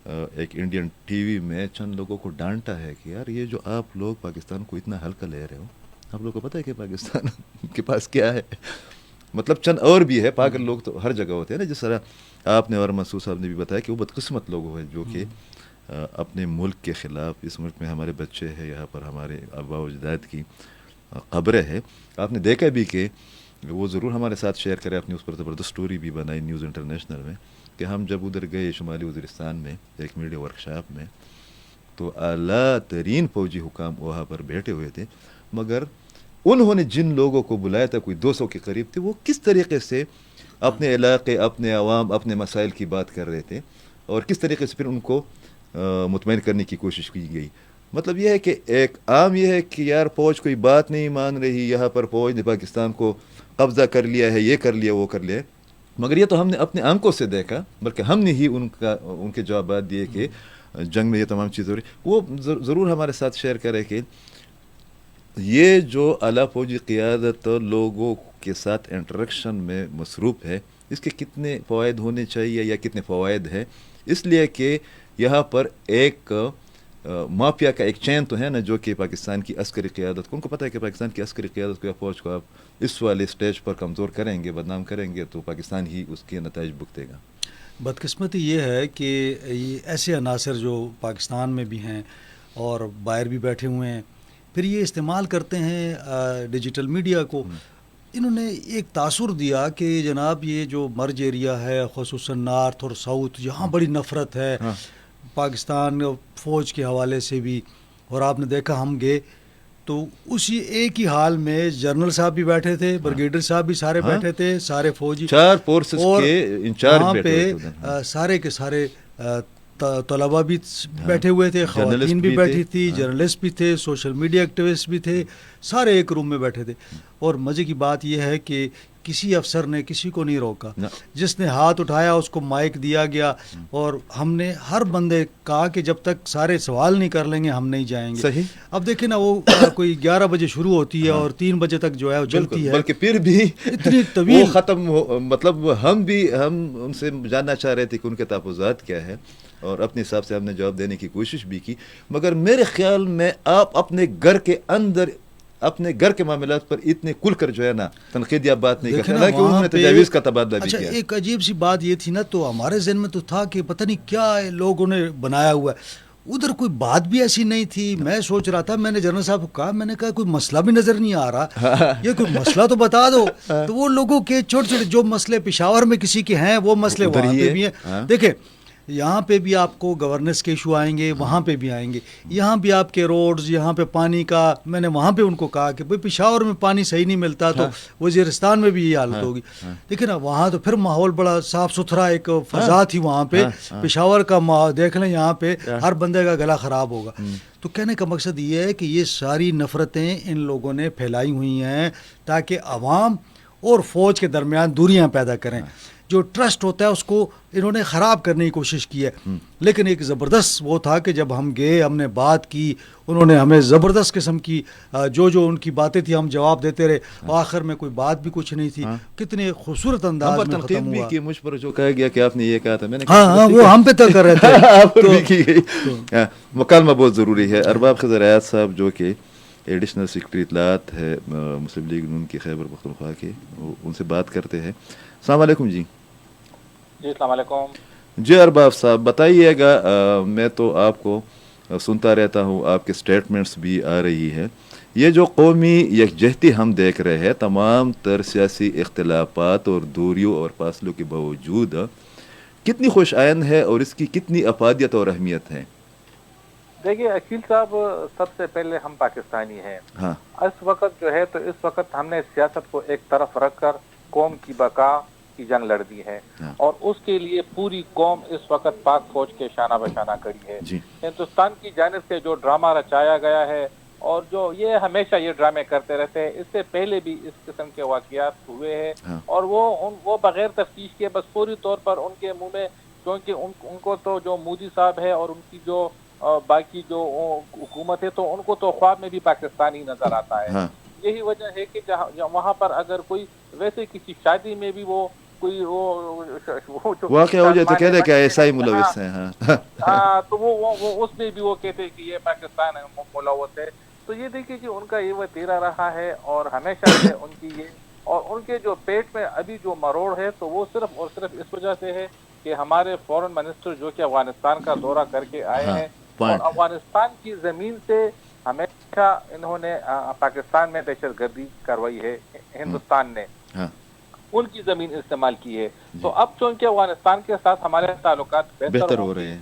Speaker 1: ایک انڈین ٹی وی میں چند لوگوں کو ڈانٹا ہے کہ یار یہ جو آپ لوگ پاکستان کو اتنا ہلکا لے رہے ہو, آپ لوگوں کو پتہ ہے کہ پاکستان کے پاس کیا ہے. مطلب چند اور بھی ہے, پاگل لوگ تو ہر جگہ ہوتے ہیں نا, جس طرح آپ نے اور مسعود صاحب نے بھی بتایا کہ وہ بدقسمت لوگ ہیں جو کہ اپنے ملک کے خلاف. اس ملک میں ہمارے بچے ہیں, یہاں پر ہمارے آباء و اجداد کی قبریں ہے. آپ نے دیکھا بھی کہ وہ ضرور ہمارے ساتھ شیئر کرے, اپنی اس پر زبردست سٹوری بھی بنائی نیوز انٹرنیشنل میں, کہ ہم جب ادھر گئے شمالی وزیرستان میں ایک میڈیا ورکشاپ میں, تو اعلیٰ ترین فوجی حکام وہاں پر بیٹھے ہوئے تھے, مگر انہوں نے جن لوگوں کو بلایا تھا, کوئی 200 کے قریب تھے, وہ کس طریقے سے اپنے علاقے, اپنے عوام, اپنے مسائل کی بات کر رہے تھے, اور کس طریقے سے پھر ان کو مطمئن کرنے کی کوشش کی گئی. مطلب یہ ہے کہ ایک عام یہ ہے کہ یار فوج کوئی بات نہیں مان رہی, یہاں پر فوج نے پاکستان کو قبضہ کر لیا ہے, یہ کر لیا, وہ کر لیا, مگر یہ تو ہم نے اپنے آنکھوں سے دیکھا, بلکہ ہم نے ہی ان کے جوابات دیے کہ جنگ میں یہ تمام چیزیں ہو رہی. وہ ضرور ہمارے ساتھ شیئر کرے کہ یہ جو اعلیٰ فوجی قیادت لوگوں کے ساتھ انٹریکشن میں مصروف ہے, اس کے کتنے فوائد ہونے چاہیے یا کتنے فوائد ہیں. اس لیے کہ یہاں پر ایک مافیا کا ایک چین تو ہے نا, جو کہ پاکستان کی عسکری قیادت کو, ان کو پتہ ہے کہ پاکستان کی عسکری قیادت کو یا فوج کو آپ اس والے اسٹیج پر کمزور کریں گے, بدنام کریں گے, تو پاکستان ہی اس کے نتائج بھگتے گا.
Speaker 2: بدقسمتی یہ ہے کہ یہ ایسے عناصر جو پاکستان میں بھی ہیں اور باہر بھی بیٹھے ہوئے ہیں, پھر یہ استعمال کرتے ہیں ڈیجیٹل میڈیا کو. انہوں نے ایک تاثر دیا کہ جناب یہ جو مرج ایریا ہے, خصوصاً نارتھ اور ساؤتھ, یہاں بڑی نفرت ہے پاکستان فوج کے حوالے سے بھی. اور آپ نے دیکھا ہم گئے تو اسی ایک ہی حال میں جنرل صاحب بھی بیٹھے تھے, بریگیڈیئر صاحب بھی سارے بیٹھے تھے, سارے فوجی,
Speaker 1: 4 فورسز کے انچارج
Speaker 2: وہاں
Speaker 1: بیٹھے
Speaker 2: پہ سارے کے سارے طلباء بھی بیٹھے ہوئے تھے, خواتین بھی بیٹھی تھی, جرنلسٹ بھی تھے, سوشل میڈیا ایکٹیوسٹ بھی تھے, سارے ایک روم میں بیٹھے تھے. اور مزے کی بات یہ ہے کہ کسی افسر نے کسی کو نہیں روکا, جس نے ہاتھ اٹھایا اس کو مائک دیا گیا, اور ہم نے ہر بندے کہا کہ جب تک سارے سوال نہیں کر لیں گے ہم نہیں جائیں گے.
Speaker 1: صحیح.
Speaker 2: اب دیکھیں نا, وہ کوئی 11 بجے شروع ہوتی ہے اور 3 بجے تک جو ہے وہ چلتی ہے,
Speaker 1: بلکہ پھر بھی
Speaker 2: اتنی طویل
Speaker 1: ختم مطلب ہم ان سے جاننا چاہ رہے تھے کہ ان کے تحفظات کیا ہے, اور اپنے حساب سے ہم نے جواب دینے کی کوشش بھی کی. مگر میرے خیال میں آپ اپنے گھر کے اندر, اپنے گھر کے معاملات پر اتنے کھل کر جو ہے نا تنقیدی بات نہیں کرتے, حالانکہ انہوں نے تجاویز کا تبادلہ بھی کیا.
Speaker 2: ایک عجیب سی بات یہ تھی نا, تو ہمارے ذہن میں تو تھا کہ پتہ نہیں کیا لوگوں نے بنایا ہوا ہے, ادھر کوئی بات بھی ایسی نہیں تھی. میں سوچ رہا تھا, میں نے جنرل صاحب کو کہا, میں نے کہا کوئی مسئلہ بھی نظر نہیں آ رہا, یہ کوئی مسئلہ تو بتا دو. تو وہ لوگوں کے چھوٹے چھوٹے جو مسئلے پشاور میں کسی کے ہیں, وہ مسئلے وہاں پہ بھی ہیں. دیکھیں یہاں پہ بھی آپ کو گورننس کے ایشو آئیں گے, وہاں پہ بھی آئیں گے, یہاں بھی آپ کے روڈز, یہاں پہ پانی کا, میں نے وہاں پہ ان کو کہا کہ بھئی پشاور میں پانی صحیح نہیں ملتا تو وزیرستان میں بھی یہ حالت ہوگی. لیکن نا وہاں تو پھر ماحول بڑا صاف ستھرا ایک فضا تھی وہاں پہ. پشاور کا دیکھ لیں, یہاں پہ ہر بندے کا گلا خراب ہوگا. تو کہنے کا مقصد یہ ہے کہ یہ ساری نفرتیں ان لوگوں نے پھیلائی ہوئی ہیں تاکہ عوام اور فوج کے درمیان دوریاں پیدا کریں. جو ٹرسٹ ہوتا ہے اس کو انہوں نے خراب کرنے کی کوشش کی ہے. لیکن ایک زبردست وہ تھا کہ جب ہم گئے, ہم نے بات کی, انہوں نے ہمیں زبردست قسم کی جو ان کی باتیں تھی ہم جواب دیتے رہے. آخر میں کوئی بات بھی کچھ نہیں تھی. کتنے خوبصورت انداز میں ختم ہوا.
Speaker 1: بھی مجھ پر جو کہا گیا کہ آپ نے یہ کہا تھا, میں نے
Speaker 2: ہاں وہ ہم پہ تک کر رہے تھے.
Speaker 1: مکالمہ بہت ضروری ہے. ارباب خضر ایاز صاحب جو کہ ایڈیشنل سیکرٹری اطلاعات ہے مسلم لیگ نون کی خیبر پختونخوا کے, ان سے بات کرتے ہیں. السلام علیکم. جی
Speaker 4: السلام علیکم.
Speaker 1: جی ارباب صاحب بتائیے گا, میں تو آپ کو سنتا رہتا ہوں, آپ کے سٹیٹمنٹس بھی آ رہی ہے. یہ جو قومی یکجہتی ہم دیکھ رہے ہیں تمام تر سیاسی اختلافات اور دوریوں اور فاصلوں کے باوجود, کتنی خوش آئند ہے اور اس کی کتنی افادیت اور اہمیت ہے؟
Speaker 4: دیکھیے عقیل صاحب, سب سے پہلے ہم پاکستانی ہیں. اس وقت جو ہے تو اس وقت ہم نے سیاست کو ایک طرف رکھ کر قوم کی بقا کی جنگ لڑ دی ہے, اور اس کے لیے پوری قوم اس وقت پاک فوج کے شانہ بشانہ کڑی ہے. ہندوستان کی جانب سے جو ڈرامہ رچایا گیا ہے, اور جو یہ ہمیشہ یہ ڈرامے کرتے رہتے ہیں, اس سے پہلے بھی اس قسم کے واقعات ہوئے ہیں, اور وہ بغیر تفتیش کے بس فوری طور پر ان کے منہ میں, کیونکہ ان کو تو جو مودی صاحب ہے اور ان کی جو باقی جو حکومت ہے, تو ان کو تو خواب میں بھی پاکستانی نظر آتا ہے. یہی وجہ ہے کہ وہاں پر اگر کوئی ویسے کسی شادی میں بھی وہ کوئی
Speaker 1: واقعہ ہو جائے تو کہہ دے کہ ایسا ہی ملوث ہے,
Speaker 4: تو وہ اس میں بھی وہ کہتے کہ یہ پاکستان ملوث ہے. تو یہ دیکھیے کہ ان کا یہ وتیرہ رہا ہے, اور ہمیشہ سے ان کی یہ, اور ان کے جو پیٹ میں ابھی جو مروڑ ہے تو وہ صرف اور صرف اس وجہ سے ہے کہ ہمارے فورن منسٹر جو کہ افغانستان کا دورہ کر کے آئے ہیں اور افغانستان کی زمین سے ہمیشہ انہوں نے پاکستان میں دہشت گردی کروائی ہے، ہندوستان نے ان کی زمین استعمال کی ہے. تو اب چونکہ افغانستان کے ساتھ ہمارے تعلقات بہتر ہو رہے ہیں،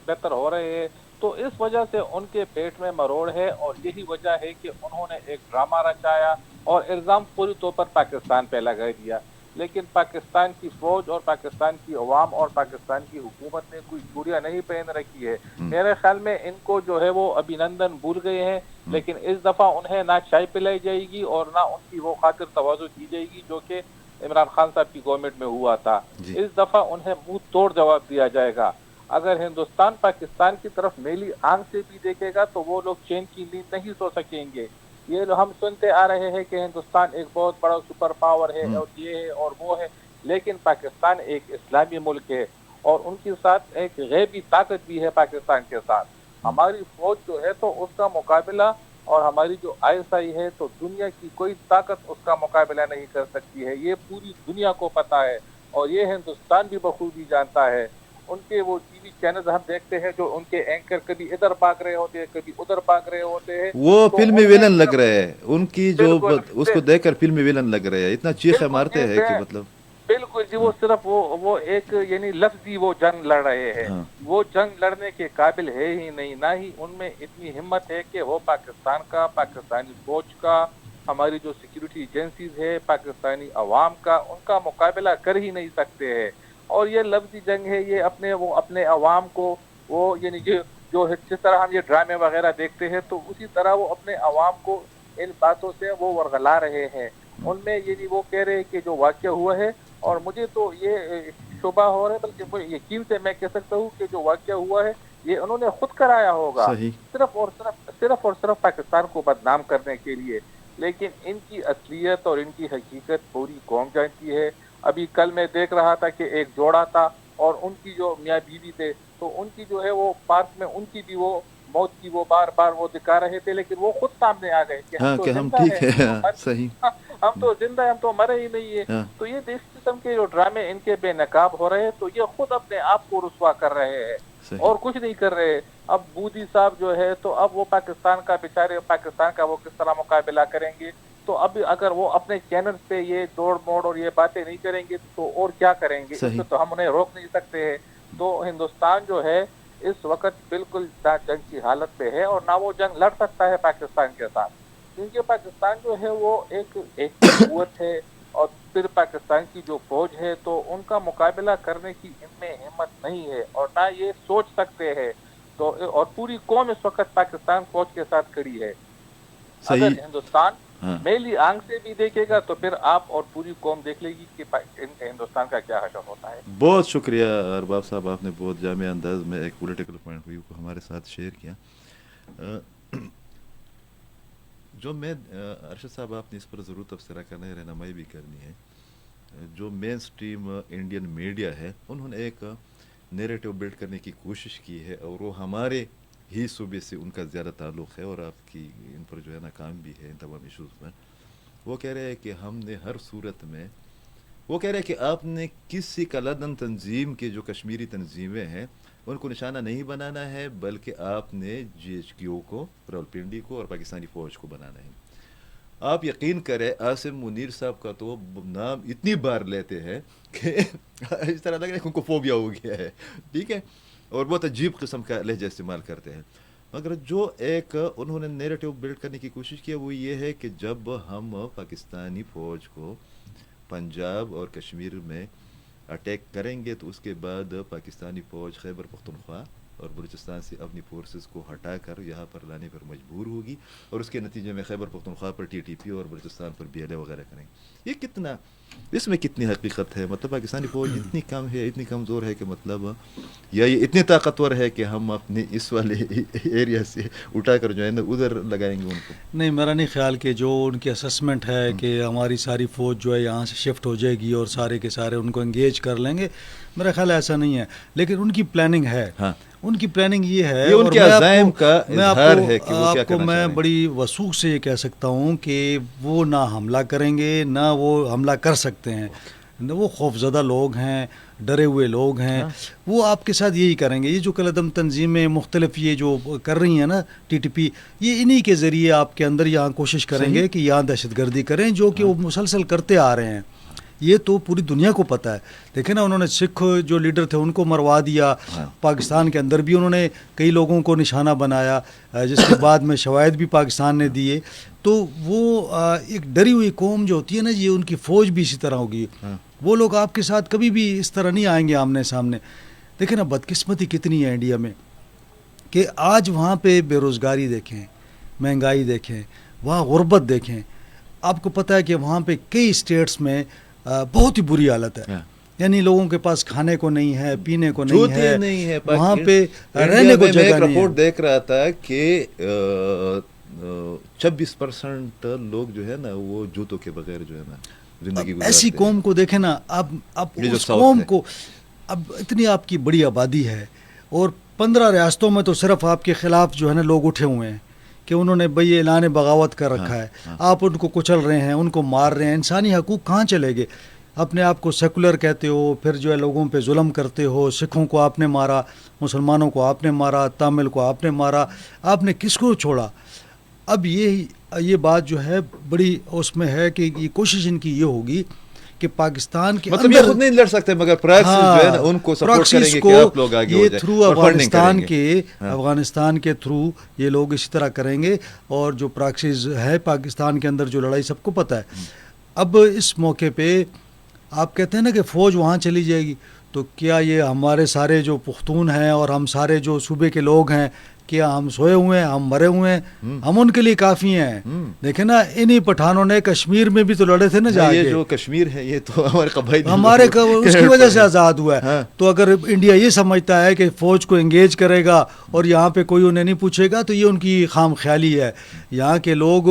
Speaker 4: بہتر ہو رہے ہیں، تو اس وجہ سے ان کے پیٹ میں مروڑ ہے، اور یہی وجہ ہے کہ انہوں نے ایک ڈرامہ رچایا اور الزام پوری طور پر پاکستان پہ لگا دیا. لیکن پاکستان کی فوج اور پاکستان کی عوام اور پاکستان کی حکومت نے کوئی چوڑیاں نہیں پہن رکھی ہے. میرے خیال میں ان کو جو ہے وہ ابھینندن بھول گئے ہیں، لیکن اس دفعہ انہیں نہ چائے پلائی جائے گی اور نہ ان کی وہ خاطر تواضع کی جائے گی جو کہ عمران خان صاحب کی گورنمنٹ میں ہوا تھا. اس دفعہ انہیں منہ توڑ جواب دیا جائے گا. اگر ہندوستان پاکستان کی طرف میلی آنکھ سے بھی دیکھے گا تو وہ لوگ چین کی نیند نہیں سو سکیں گے. یہ ہم سنتے آ رہے ہیں کہ ہندوستان ایک بہت بڑا سپر پاور ہے اور یہ ہے اور وہ ہے، لیکن پاکستان ایک اسلامی ملک ہے اور ان کے ساتھ ایک غیبی طاقت بھی ہے. پاکستان کے ساتھ ہماری فوج جو ہے تو اس کا مقابلہ، اور ہماری جو ISI ہے تو دنیا کی کوئی طاقت اس کا مقابلہ نہیں کر سکتی ہے. یہ پوری دنیا کو پتہ ہے اور یہ ہندوستان بھی بخوبی جانتا ہے. ان کے وہ ٹی وی چینلز ہم دیکھتے ہیں جو ان کے اینکر کبھی ادھر بھاگ رہے ہوتے ہیں کبھی ادھر بھاگ رہے ہوتے ہیں،
Speaker 1: وہ فلمی ویلن لگ رہے ہیں. ان کی جو اس کو دیکھ کر فلمی ویلن لگ رہے ہیں، اتنا چیخے مارتے ہیں کہ مطلب
Speaker 4: بالکل جی. وہ صرف وہ ایک یعنی لفظی وہ جنگ لڑ رہے ہیں. وہ جنگ لڑنے کے قابل ہے ہی نہیں، نہ ہی ان میں اتنی ہمت ہے کہ وہ پاکستان کا، پاکستانی فوج کا، ہماری جو سیکیورٹی ایجنسیز ہے، پاکستانی عوام کا، ان کا مقابلہ کر ہی نہیں سکتے ہیں. اور یہ لفظی جنگ ہے، یہ اپنے عوام کو وہ یعنی جو جس طرح ہم یہ ڈرامے وغیرہ دیکھتے ہیں تو اسی طرح وہ اپنے عوام کو ان باتوں سے وہ ورغلا رہے ہیں. ان میں یعنی وہ کہہ رہے کہ جو واقعہ ہوا ہے، اور مجھے تو یہ شبہ ہو رہا ہے بلکہ یقین سے میں کہہ سکتا ہوں کہ جو واقعہ ہوا ہے یہ انہوں نے خود کرایا ہوگا، صرف اور صرف پاکستان کو بدنام کرنے کے لیے. لیکن ان کی اصلیت اور ان کی حقیقت پوری قوم جانتی ہے. ابھی کل میں دیکھ رہا تھا کہ ایک جوڑا تھا اور ان کی جو میاں بیوی تھے تو ان کی جو ہے وہ پارک میں ان کی بھی وہ موت کی وہ بار بار وہ دکھا رہے تھے، لیکن وہ خود سامنے آ گئے کہ ہم ٹھیک ہے، ہم تو زندہ ہیں، ہم تو مرے ہی نہیں ہے. تو یہ اس قسم کے جو ڈرامے ان کے بے نقاب ہو رہے ہیں تو یہ خود اپنے آپ کو رسوا کر رہے ہیں اور کچھ نہیں کر رہے. اب مودی صاحب جو ہے تو اب وہ پاکستان کا بیچارے پاکستان کا وہ کس طرح مقابلہ کریں گے؟ تو اب اگر وہ اپنے چینل پہ یہ دوڑ موڑ اور یہ باتیں نہیں کریں گے تو اور کیا کریں گے؟ اس تو ہم انہیں روک نہیں سکتے ہیں. تو ہندوستان جو ہے اس وقت بالکل نہ جنگ کی حالت پہ ہے اور نہ وہ جنگ لڑ سکتا ہے پاکستان کے ساتھ، کیونکہ پاکستان جو ہے وہ ایک قوت ہے اور پھر پاکستان کی جو فوج ہے تو ان کا مقابلہ کرنے کی ان میں ہمت نہیں ہے اور نہ یہ سوچ سکتے ہیں. تو اور پوری قوم اس وقت پاکستان فوج کے ساتھ کھڑی ہے. اگر ہندوستان میلی آنکھ سے بھی دیکھے گا تو پھر آپ اور پوری قوم دیکھ لے گی کہ ہندوستان کا کیا حشر ہوتا ہے.
Speaker 1: بہت شکریہ ارباب صاحب، آپ نے بہت جامع انداز میں ایک پولیٹیکل پوائنٹ ویو کو ہمارے ساتھ شیئر کیا. جو میں ارشد صاحب آپ نے اس پر ضرور تبصرہ کرنا ہے، رہنمائی بھی کرنی ہے. جو مین اسٹریم انڈین میڈیا ہے انہوں نے ایک نیریٹو بلڈ کرنے کی کوشش کی ہے اور وہ ہمارے ہی صوبے سے ان کا زیادہ تعلق ہے اور آپ کی ان پر جو ہے ناکام بھی ہے ان تمام ایشوز پر. وہ کہہ رہے ہیں کہ ہم نے ہر صورت میں، وہ کہہ رہے ہیں کہ آپ نے کسی کلادن تنظیم کے جو کشمیری تنظیمیں ہیں ان کو نشانہ نہیں بنانا ہے، بلکہ آپ نے GHQ کو، راولپنڈی کو اور پاکستانی فوج کو بنانا ہے. آپ یقین کریں عاصم منیر صاحب کا تو نام اتنی بار لیتے ہیں کہ اس طرح لگ رہا ہے کہ ان کو فوبیا ہو گیا ہے، ٹھیک ہے، اور بہت عجیب قسم کا لہجہ استعمال کرتے ہیں. مگر جو ایک انہوں نے نیریٹو بلڈ کرنے کی کوشش کی وہ یہ ہے کہ جب ہم پاکستانی فوج کو پنجاب اور کشمیر میں اٹیک کریں گے تو اس کے بعد پاکستانی فوج خیبر پختونخوا اور بلوچستان سے اپنی فورسز کو ہٹا کر یہاں پر لانے پر مجبور ہوگی اور اس کے نتیجے میں خیبر پختونخوا پر TTP اور بلوچستان پر BLA وغیرہ کریں گے. یہ کتنا، اس میں کتنی حقیقت ہے؟ مطلب پاکستانی فوج اتنی کم ہے، اتنی کمزور ہے کہ مطلب یا یہ اتنی طاقتور ہے کہ ہم اپنے اس والے ایریا سے اٹھا کر جو ہے نا ادھر لگائیں گے ان کو؟
Speaker 2: نہیں، میرا نہیں خیال کہ جو ان کی اسسمنٹ ہے کہ ہماری ساری فوج جو ہے یہاں سے شفٹ ہو جائے گی اور سارے کے سارے ان کو انگیج کر لیں گے. میرا خیال ایسا نہیں ہے، لیکن ان کی پلاننگ ہے. ان کی پلاننگ یہ ہے،
Speaker 1: ان کے عزائم کا اظہار ہے کہ وہ کیا کرنا چاہ رہے ہیں.
Speaker 2: میں بڑی وثوق سے یہ کہہ سکتا ہوں کہ وہ نہ حملہ کریں گے نہ وہ حملہ کر سکتے ہیں. وہ خوفزدہ لوگ ہیں، ڈرے ہوئے لوگ ہیں، وہ آپ کے ساتھ یہی کریں گے. یہ جو کالعدم تنظیمیں مختلف یہ جو کر رہی ہیں نا ٹی ٹی پی، یہ انہی کے ذریعے آپ کے اندر یہاں کوشش کریں گے کہ یہاں دہشت گردی کریں، جو کہ وہ مسلسل کرتے آ رہے ہیں. یہ تو پوری دنیا کو پتہ ہے. دیکھیں نا، انہوں نے سکھ جو لیڈر تھے ان کو مروا دیا، پاکستان کے اندر بھی انہوں نے کئی لوگوں کو نشانہ بنایا، جس کے بعد میں شواہد بھی پاکستان نے دیے. تو وہ ایک ڈری ہوئی قوم جو ہوتی ہے نا، یہ ان کی فوج بھی اسی طرح ہوگی. وہ لوگ آپ کے ساتھ کبھی بھی اس طرح نہیں آئیں گے آمنے سامنے. دیکھیں نا بدقسمتی کتنی ہے انڈیا میں کہ آج وہاں پہ بے روزگاری دیکھیں، مہنگائی دیکھیں، وہاں غربت دیکھیں. آپ کو پتہ ہے کہ وہاں پہ کئی اسٹیٹس میں بہت ہی بری حالت ہے. یعنی لوگوں کے پاس کھانے کو نہیں ہے، پینے کو نہیں ہے، وہاں پہ رہنے کو جگہ نہیں ہے.
Speaker 1: میں ایک رپورٹ دیکھ رہا تھا کہ 26% لوگ جو ہے نا وہ جوتوں کے بغیر جو ہے نا زندگی گزارتے ہیں.
Speaker 2: ایسی قوم کو دیکھیں نا، اب اس قوم کو اب اتنی آپ کی بڑی آبادی ہے، اور 15 ریاستوں میں تو صرف آپ کے خلاف جو ہے نا لوگ اٹھے ہوئے ہیں کہ انہوں نے بھئی اعلان بغاوت کر رکھا ہے. آپ ان کو کچل رہے ہیں، ان کو مار رہے ہیں. انسانی حقوق کہاں چلے گئے؟ اپنے آپ کو سیکولر کہتے ہو، پھر جو ہے لوگوں پہ ظلم کرتے ہو. سکھوں کو آپ نے مارا، مسلمانوں کو آپ نے مارا، تامل کو آپ نے مارا، آپ نے کس کو چھوڑا؟ اب یہ بات جو ہے بڑی اس میں ہے کہ یہ کوشش ان کی یہ ہوگی کہ پاکستان کے
Speaker 1: مطلب یہ خود نہیں لڑ سکتے، مگر پراکسس جو ہے نا ان کو سپورٹ کریں گے کہ آپ لوگ آگے ہو جائیں،
Speaker 2: تھرو افغانستان کے تھرو یہ لوگ اسی طرح کریں گے. اور جو پراکسس ہے پاکستان کے اندر جو لڑائی سب کو پتہ ہے. اب اس موقع پہ آپ کہتے ہیں نا کہ فوج وہاں چلی جائے گی، تو کیا یہ ہمارے سارے جو پختون ہیں اور ہم سارے جو صوبے کے لوگ ہیں، کیا ہم سوئے ہوئے ہیں؟ ہم مرے ہوئے ہیں؟ ہم ان کے لیے کافی ہیں. دیکھیں نا، انہی پٹھانوں نے کشمیر میں بھی تو لڑے تھے نا جا کے.
Speaker 1: یہ جو کشمیر ہے یہ تو ہمارے قبائلی
Speaker 2: اس کی وجہ سے آزاد ہوا ہے. تو اگر انڈیا یہ سمجھتا ہے کہ فوج کو انگیج کرے گا اور یہاں پہ کوئی انہیں نہیں پوچھے گا، تو یہ ان کی خام خیالی ہے. یہاں کے لوگ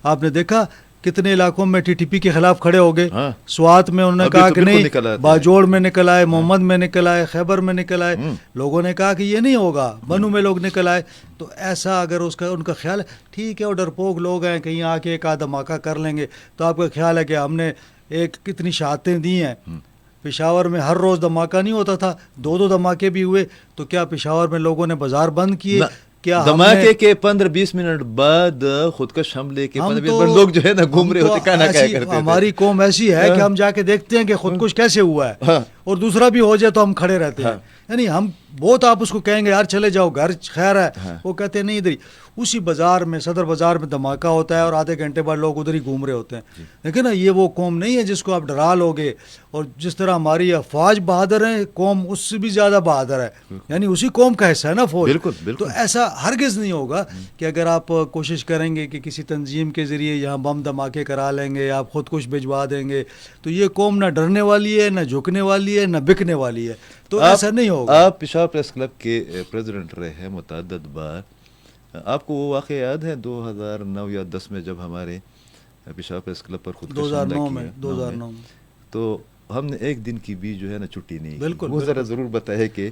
Speaker 2: آپ نے دیکھا کتنے علاقوں میں ٹی ٹی پی کے خلاف کھڑے ہو گئے. سوات میں انہوں نے کہا کہ نہیں، باجوڑ میں نکل آئے، محمد میں نکل آئے، خیبر میں نکل آئے. لوگوں نے کہا کہ یہ نہیں ہوگا، بنو میں لوگ نکل آئے. تو ایسا اگر ان کا خیال ہے، ٹھیک ہے وہ ڈرپوک لوگ ہیں، کہیں آ کے ایک آدھ دھماکہ کر لیں گے. تو آپ کا خیال ہے کہ ہم نے کتنی شہادتیں دی ہیں. پشاور میں ہر روز دھماکہ نہیں ہوتا تھا، 2 دھماکے بھی ہوئے. تو کیا پشاور میں لوگوں نے بازار بند کیے؟
Speaker 1: دھماکے کے 15-20 منٹ بعد خودکش حملے کے 15-20 منٹ لوگ جو ہے نا گھوم رہے ہوتے، کہنا کیا کرتے تھے.
Speaker 2: ہماری قوم ایسی ہے کہ ہم جا کے دیکھتے ہیں کہ خودکش کیسے ہوا ہے، اور دوسرا بھی ہو جائے تو ہم کھڑے رہتے ہیں. یعنی ہم بہت، آپ اس کو کہیں گے یار چلے جاؤ گھر خیر ہے، وہ کہتے ہیں نہیں ادھر ہی. اسی بازار میں، صدر بازار میں دھماکہ ہوتا ہے اور آدھے گھنٹے بعد لوگ ادھر ہی گھوم رہے ہوتے ہیں. لیکن نا یہ وہ قوم نہیں ہے جس کو آپ ڈرا لوگے. اور جس طرح ہماری افواج بہادر ہیں، قوم اس سے بھی زیادہ بہادر ہے. یعنی اسی قوم کا حصہ ہے نا فوج. تو ایسا ہرگز نہیں ہوگا کہ اگر آپ کوشش کریں گے کہ کسی تنظیم کے ذریعے یہاں بم دھماکے کرا لیں گے، آپ خود کچھ بھجوا دیں گے، تو یہ قوم نہ ڈرنے والی ہے، نہ جھکنے والی ہے، نہ بکنے والی ہے. تو ایسا نہیں ہوگا.
Speaker 1: آپ پشاور پریس کلب کے پریزیڈنٹ رہے ہیں متعدد بار. آپ کو وہ واقعہ یاد ہے 2009 یا 10 میں جب ہمارے پشاور پریس کلب پر خود
Speaker 2: 2009 میں
Speaker 1: تو ہم نے ایک دن کی بھی جو ہے نا چھٹی نہیں.
Speaker 2: بالکل
Speaker 1: وہ ذرا ضرور بتائے کہ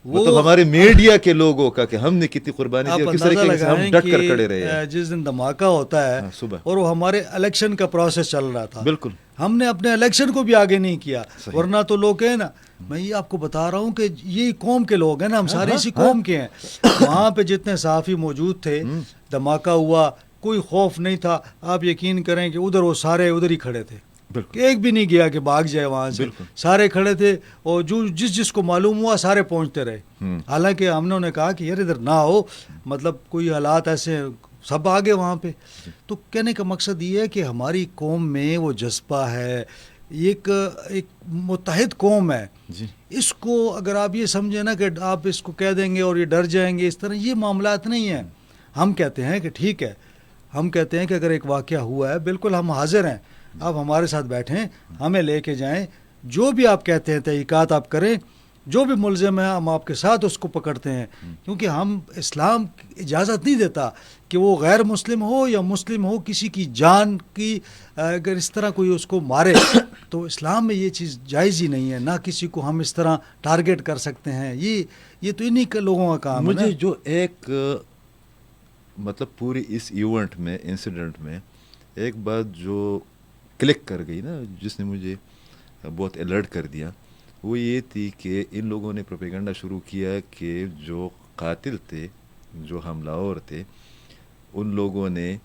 Speaker 1: مطلب ہمارے میڈیا کے لوگوں کا کہ ہم نے کتنی قربانی دی اور کس طریقے سے ہم ڈٹ کر کھڑے رہے ہیں.
Speaker 2: جس دن دھماکہ ہوتا ہے
Speaker 1: صبح، اور
Speaker 2: وہ ہمارے الیکشن کا پروسیس چل رہا تھا،
Speaker 1: بالکل
Speaker 2: ہم نے اپنے الیکشن کو بھی آگے نہیں کیا. ورنہ تو لوگ کہیں نا، میں یہ آپ کو بتا رہا ہوں کہ یہ قوم کے لوگ ہیں نا، ہم سارے اسی قوم کے ہیں. وہاں پہ جتنے صحافی موجود تھے، دھماکہ ہوا، کوئی خوف نہیں تھا. آپ یقین کریں کہ ادھر وہ سارے ادھر ہی کھڑے تھے. ایک بھی نہیں گیا کہ بھاگ جائے وہاں سے. سارے کھڑے تھے، اور جو جس کو معلوم ہوا سارے پہنچتے رہے. حالانکہ ہم نے انہیں کہا کہ یار ادھر نہ ہو، مطلب کوئی حالات ایسے، سب آگے وہاں پہ. تو کہنے کا مقصد یہ ہے کہ ہماری قوم میں وہ جذبہ ہے، ایک متحد قوم ہے. اس کو اگر آپ یہ سمجھیں نا کہ آپ اس کو کہہ دیں گے اور یہ ڈر جائیں گے، اس طرح یہ معاملات نہیں ہیں. ہم کہتے ہیں کہ ٹھیک ہے، ہم کہتے ہیں کہ اگر ایک واقعہ ہوا ہے، بالکل ہم حاضر ہیں، آپ ہمارے ساتھ بیٹھیں، ہمیں لے کے جائیں، جو بھی آپ کہتے ہیں تحقیقات آپ کریں، جو بھی ملزم ہے ہم آپ کے ساتھ اس کو پکڑتے ہیں. کیونکہ ہم اسلام اجازت نہیں دیتا کہ وہ غیر مسلم ہو یا مسلم ہو، کسی کی جان کی اگر اس طرح کوئی اس کو مارے تو اسلام میں یہ چیز جائز ہی نہیں ہے. نہ کسی کو ہم اس طرح ٹارگٹ کر سکتے ہیں. یہ تو انہی کے لوگوں کا کام ہے.
Speaker 1: مجھے جو ایک مطلب پوری اس ایونٹ میں، انسیڈنٹ میں ایک بات جو کلک کر گئی نا، جس نے مجھے بہت الرٹ کر دیا وہ یہ تھی کہ ان لوگوں نے پروپیگنڈا شروع کیا کہ جو قاتل تھے جو حملہ آور تھے ان لوگوں نے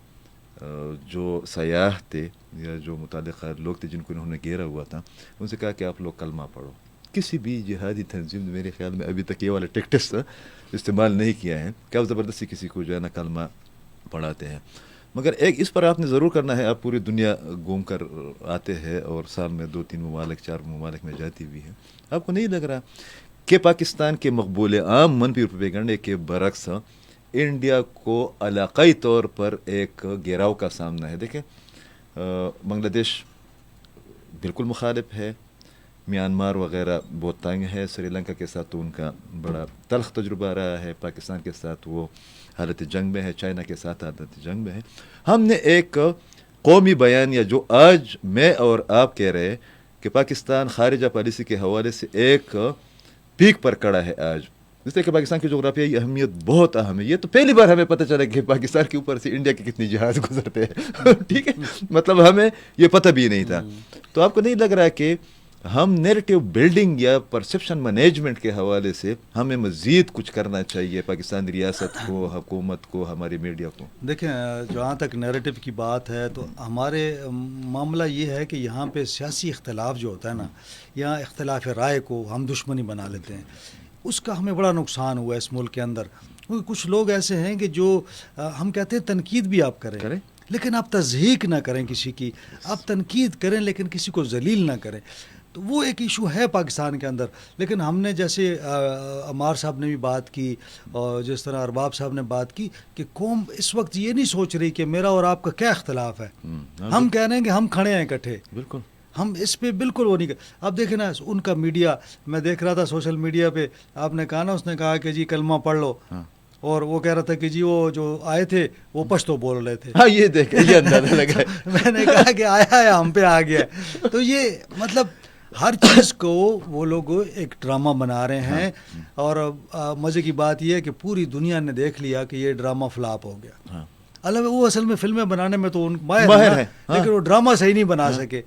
Speaker 1: جو سیاح تھے یا جو متعلقہ لوگ تھے جن کو انہوں نے گھیرا ہوا تھا ان سے کہا کہ آپ لوگ کلمہ پڑھو. کسی بھی جہادی تنظیم نے میرے خیال میں ابھی تک یہ والا ٹیکٹس استعمال نہیں کیا ہے کہ آپ زبردستی کسی کو جو ہے نا کلمہ پڑھاتے ہیں. مگر ایک اس پر آپ نے ضرور کرنا ہے, آپ پوری دنیا گھوم کر آتے ہیں اور سال میں 2-3 ممالک 4 ممالک میں جاتی بھی ہیں, آپ کو نہیں لگ رہا کہ پاکستان کے مقبول عام منفی پروپیگنڈے کے برعکس انڈیا کو علاقائی طور پر ایک گھیراؤ کا سامنا ہے. دیکھیں بنگلہ دیش بالکل مخالف ہے, میانمار وغیرہ بہت تنگ ہے, سری لنکا کے ساتھ تو ان کا بڑا تلخ تجربہ رہا ہے, پاکستان کے ساتھ وہ حالت جنگ میں ہے, چائنا کے ساتھ حالت جنگ میں ہے. ہم نے ایک قومی بیانیہ جو آج میں اور آپ کہہ رہے ہیں کہ پاکستان خارجہ پالیسی کے حوالے سے ایک پیک پر کڑا ہے آج, اس لیے کہ پاکستان کی جغرافیائی اہمیت بہت اہم ہے. یہ تو پہلی بار ہمیں پتہ چلا کہ پاکستان کے اوپر سے انڈیا کے کتنی جہاز گزرتے ہیں ٹھیک ہے, مطلب ہمیں یہ پتہ بھی نہیں تھا. تو آپ کو نہیں لگ رہا کہ ہم نیریٹو بلڈنگ یا پرسیپشن مینجمنٹ کے حوالے سے ہمیں مزید کچھ کرنا چاہیے پاکستانی ریاست کو, حکومت کو, ہماری میڈیا کو؟
Speaker 2: دیکھیں جہاں تک نیریٹو کی بات ہے تو ہمارے معاملہ یہ ہے کہ یہاں پہ سیاسی اختلاف جو ہوتا ہے نا, یہاں اختلاف رائے کو ہم دشمنی بنا لیتے ہیں, اس کا ہمیں بڑا نقصان ہوا ہے اس ملک کے اندر. کیونکہ کچھ لوگ ایسے ہیں کہ جو ہم کہتے ہیں تنقید بھی آپ کریں لیکن آپ تضحیق نہ کریں کسی کی, آپ تنقید کریں لیکن کسی کو ذلیل نہ کریں. تو وہ ایک ایشو ہے پاکستان کے اندر. لیکن ہم نے جیسے عمار صاحب نے بھی بات کی اور جس طرح ارباب صاحب نے بات کی کہ قوم اس وقت یہ نہیں سوچ رہی کہ میرا اور آپ کا کیا اختلاف ہے, ہم کہہ رہے ہیں کہ ہم کھڑے ہیں اکٹھے,
Speaker 1: بالکل
Speaker 2: ہم اس پہ بالکل وہ نہیں. اب دیکھیں نا ان کا میڈیا, میں دیکھ رہا تھا سوشل میڈیا پہ, آپ نے کہا نا اس نے کہا کہ جی کلمہ پڑھ لو, اور وہ کہہ رہا تھا کہ جی وہ جو آئے تھے وہ پشتو بول رہے تھے.
Speaker 1: ہاں یہ دیکھیں, یہ اندازہ لگا
Speaker 2: میں نے کہا کہ آیا ہے ہم پہ آ گیا. تو یہ مطلب ہر چیز کو وہ لوگ ایک ڈرامہ بنا رہے ہیں, اور مزے کی بات یہ ہے کہ پوری دنیا نے دیکھ لیا کہ یہ ڈرامہ فلاپ ہو گیا. وہ اصل میں فلمیں بنانے میں تو ان ماہر ہیں لیکن وہ ڈرامہ صحیح نہیں بنا سکے.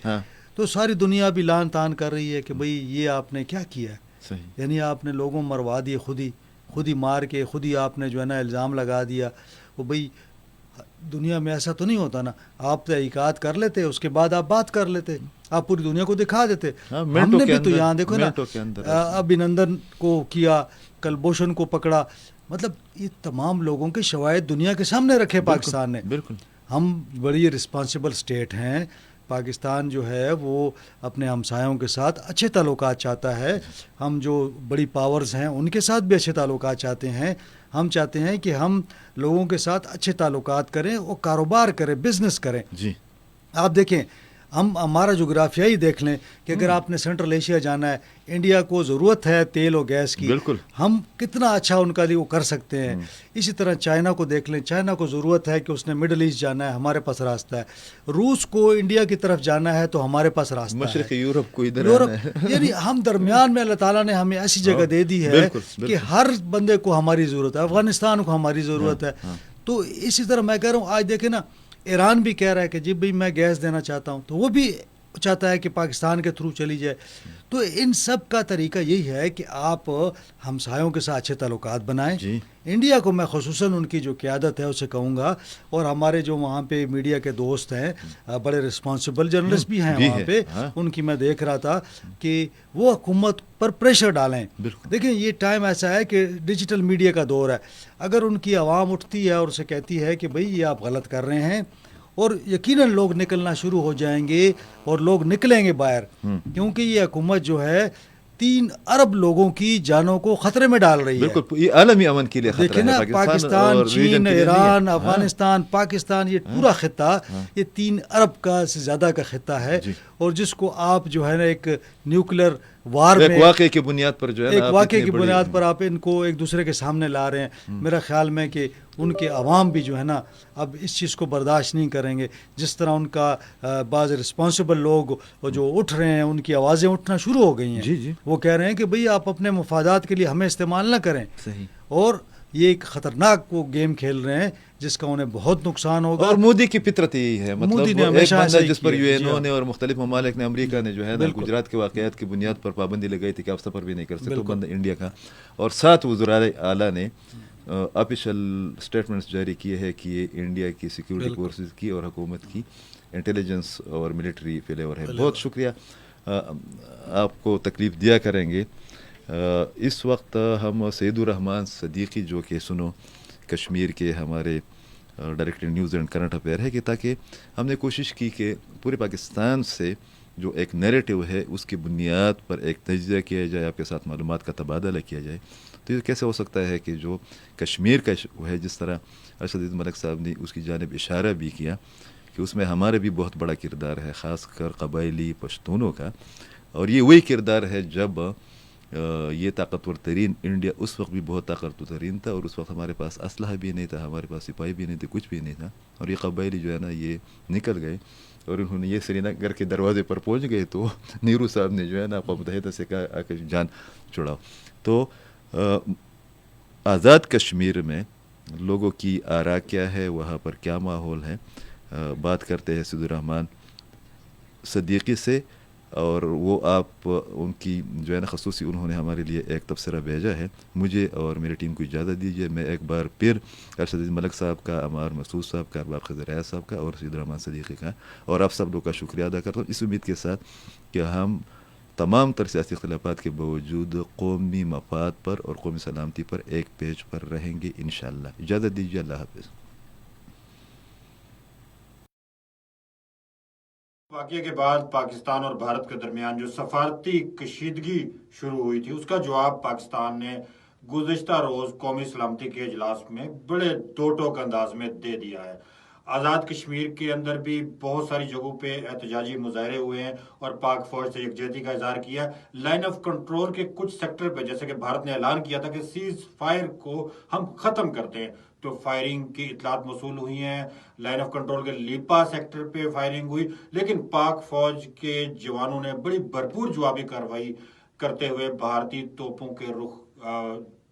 Speaker 2: تو ساری دنیا بھی لان تان کر رہی ہے کہ بھئی یہ آپ نے کیا کیا ہے, یعنی آپ نے لوگوں مروا دیے, خود ہی مار کے خود ہی آپ نے جو ہے نا الزام لگا دیا. وہ بھئی دنیا میں ایسا تو نہیں ہوتا نا, آپ تحقیقات کر لیتے اس کے بعد آپ بات کر لیتے, آپ پوری دنیا کو دکھا دیتے. ہم نے بھی تو یہاں دیکھو نا ابھینندن کو کیا, کلبھوشن کو پکڑا, مطلب یہ تمام لوگوں کے شواہد دنیا کے سامنے رکھے پاکستان نے.
Speaker 1: بالکل
Speaker 2: ہم بڑی رسپانسبل اسٹیٹ ہیں. پاکستان جو ہے وہ اپنے ہمسایوں کے ساتھ اچھے تعلقات چاہتا ہے. ہم جو بڑی پاورز ہیں ان کے ساتھ بھی اچھے تعلقات چاہتے ہیں. ہم چاہتے ہیں کہ ہم لوگوں کے ساتھ اچھے تعلقات کریں اور کاروبار کریں, بزنس کریں.
Speaker 1: جی
Speaker 2: آپ دیکھیں ہمارا جغرافیائی دیکھ لیں کہ اگر آپ نے سینٹرل ایشیا جانا ہے, انڈیا کو ضرورت ہے تیل اور گیس کی,
Speaker 1: بالکل
Speaker 2: ہم کتنا اچھا ان کا لیے وہ کر سکتے ہیں. اسی طرح چائنا کو دیکھ لیں, چائنا کو ضرورت ہے کہ اس نے مڈل ایسٹ جانا ہے, ہمارے پاس راستہ ہے. روس کو انڈیا کی طرف جانا ہے تو ہمارے پاس راستہ ہے.
Speaker 1: مشرقی یورپ کو ادھر
Speaker 2: یورپ یعنی ہم درمیان میں اللہ تعالیٰ نے ہمیں ایسی جگہ دے دی ہے کہ ہر بندے کو ہماری ضرورت ہے, افغانستان کو ہماری ضرورت ہے. تو اسی طرح میں کہہ رہا ہوں آج دیکھیں نا ایران بھی کہہ رہا ہے کہ جی بھائی میں گیس دینا چاہتا ہوں, تو وہ بھی چاہتا ہے کہ پاکستان کے تھرو چلی جائے. تو ان سب کا طریقہ یہی ہے کہ آپ ہمسایوں کے ساتھ اچھے تعلقات بنائیں. انڈیا کو میں خصوصاً ان کی جو قیادت ہے اسے کہوں گا, اور ہمارے جو وہاں پہ میڈیا کے دوست ہیں, بڑے رسپانسبل جرنلسٹ بھی ہیں وہاں پہ, ان کی میں دیکھ رہا تھا کہ وہ حکومت پر پریشر ڈالیں. دیکھیں یہ ٹائم ایسا ہے کہ ڈیجیٹل میڈیا کا دور ہے. اگر ان کی عوام اٹھتی ہے اور اسے کہتی ہے کہ بھئی یہ آپ غلط کر رہے ہیں, اور یقیناً لوگ نکلنا شروع ہو جائیں گے اور لوگ نکلیں گے باہر, کیونکہ یہ حکومت جو ہے 3 ارب لوگوں کی جانوں کو خطرے میں ڈال رہی ہے.
Speaker 1: بالکل یہ عالمی امن کے لیے خطرہ ہے.
Speaker 2: دیکھیں نا پاکستان, چین, ایران, افغانستان, پاکستان, یہ پورا خطہ یہ 3 ارب کا سے زیادہ کا خطہ ہے, اور جس کو آپ جو ہے نا ایک نیوکلیر وار میں
Speaker 1: ایک واقعے کی بنیاد پر جو ہے
Speaker 2: ایک واقعے کی بنیاد پر آپ ان کو ایک دوسرے کے سامنے لا رہے ہیں. میرا خیال میں کہ ان کے عوام بھی جو ہے نا اب اس چیز کو برداشت نہیں کریں گے. جس طرح ان کا بعض رسپانسبل لوگ جو اٹھ رہے ہیں, ان کی آوازیں اٹھنا شروع ہو گئی ہیں. وہ کہہ رہے ہیں کہ بھئی آپ اپنے مفادات کے لیے ہمیں استعمال نہ کریں. اور یہ ایک خطرناک وہ گیم کھیل رہے ہیں جس کا انہیں بہت نقصان ہوگا.
Speaker 1: اور مودی کی فطرت یہی ہے،
Speaker 2: مودی نے
Speaker 1: مطلب ایک
Speaker 2: ہمیشہ
Speaker 1: بندہ
Speaker 2: ایسا ہی
Speaker 1: جس پر
Speaker 2: کیا.
Speaker 1: یو این
Speaker 2: جی
Speaker 1: او
Speaker 2: ہاں.
Speaker 1: نے اور مختلف ممالک نے، امریکہ نے جو ہے نا
Speaker 2: بالکل.
Speaker 1: گجرات کے واقعات کی بنیاد پر پابندی لگائی تھی کہ آپ سفر بھی نہیں کر سکتے، تو
Speaker 2: بالکل.
Speaker 1: بندہ انڈیا کا. اور 7 وزرائے اعلیٰ نے آفیشیل اسٹیٹمنٹس جاری کیے ہیں کہ یہ انڈیا کی سیکیورٹی
Speaker 2: بالکل.
Speaker 1: فورسز کی اور حکومت کی انٹیلیجنس اور ملٹری فیلیور ہے.
Speaker 2: فیلیور.
Speaker 1: بہت شکریہ. آپ کو تکلیف دیا کریں گے. اس وقت ہم سعید الرحمان صدیقی جو کہ سنو کشمیر کے ہمارے director news and current affair ہے، کہ تاکہ ہم نے کوشش کی کہ پورے پاکستان سے جو ایک نیریٹو ہے اس کی بنیاد پر ایک تجزیہ کیا جائے، آپ کے ساتھ معلومات کا تبادلہ کیا جائے. تو یہ کیسے ہو سکتا ہے کہ جو کشمیر کا ہے، جس طرح ارشد عزیز ملک صاحب نے اس کی جانب اشارہ بھی کیا کہ اس میں ہمارے بھی بہت بڑا کردار ہے، خاص کر قبائلی پشتونوں کا. اور یہ وہی کردار ہے جب یہ طاقتور ترین انڈیا اس وقت بھی بہت طاقتور ترین تھا، اور اس وقت ہمارے پاس اسلحہ بھی نہیں تھا، ہمارے پاس سپاہی بھی نہیں تھے، کچھ بھی نہیں تھا. اور یہ قبائلی جو ہے نا یہ نکل گئے اور انہوں نے یہ سری نگر کے دروازے پر پہنچ گئے، تو نیرو صاحب نے جو ہے نا اقوام متحدہ سے کہا آ کے جان چھڑاؤ. تو آزاد کشمیر میں لوگوں کی آرا کیا ہے، وہاں پر کیا ماحول ہے، بات کرتے ہیں سعید الرحمان صدیقی سے. اور وہ آپ ان کی جو ہے نا خصوصی انہوں نے ہمارے لیے ایک تبصرہ بھیجا ہے. مجھے اور میری ٹیم کو اجازت دیجیے، میں ایک بار پھر ارشد عزیز ملک صاحب کا، عمار مسعود صاحب کا، ارباب خضر ریاض صاحب کا اور سعید الرحمان صدیقی کا اور آپ سب لوگ کا شکریہ ادا کرتا ہوں، اس امید کے ساتھ کہ ہم تمام تر سیاسی اختلافات کے باوجود قومی مفاد پر اور قومی سلامتی پر ایک پیج پر رہیں گے انشاءاللہ. اجازت دیجیے، اللہ حافظ.
Speaker 5: واقعے کے بعد پاکستان اور بھارت کے درمیان جو سفارتی کشیدگی شروع ہوئی تھی، اس کا جواب پاکستان نے گزشتہ روز قومی سلامتی کے اجلاس میں بڑے دو ٹوک انداز میں دے دیا ہے. آزاد کشمیر کے اندر بھی بہت ساری جگہوں پہ احتجاجی مظاہرے ہوئے ہیں اور پاک فوج سے یکجہتی کا اظہار کیا. لائن آف کنٹرول کے کچھ سیکٹر پہ جیسے کہ بھارت نے اعلان کیا تھا کہ سیز فائر کو ہم ختم کرتے ہیں، تو فائرنگ کی اطلاعات موصول ہوئی ہیں. لائن آف کنٹرول کے لیپا سیکٹر پہ فائرنگ ہوئی، لیکن پاک فوج کے جوانوں نے بڑی بھرپور جوابی کارروائی کرتے ہوئے بھارتی توپوں کے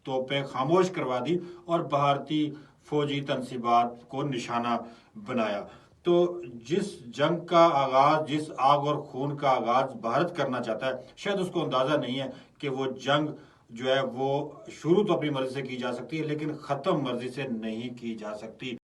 Speaker 5: توپیں خاموش کروا دی اور بھارتی فوجی تنصیبات کو نشانہ بنایا. تو جس جنگ کا آغاز، جس آگ اور خون کا آغاز بھارت کرنا چاہتا ہے، شاید اس کو اندازہ نہیں ہے کہ وہ جنگ جو ہے وہ شروع تو اپنی مرضی سے کی جا سکتی ہے لیکن ختم مرضی سے نہیں کی جا سکتی.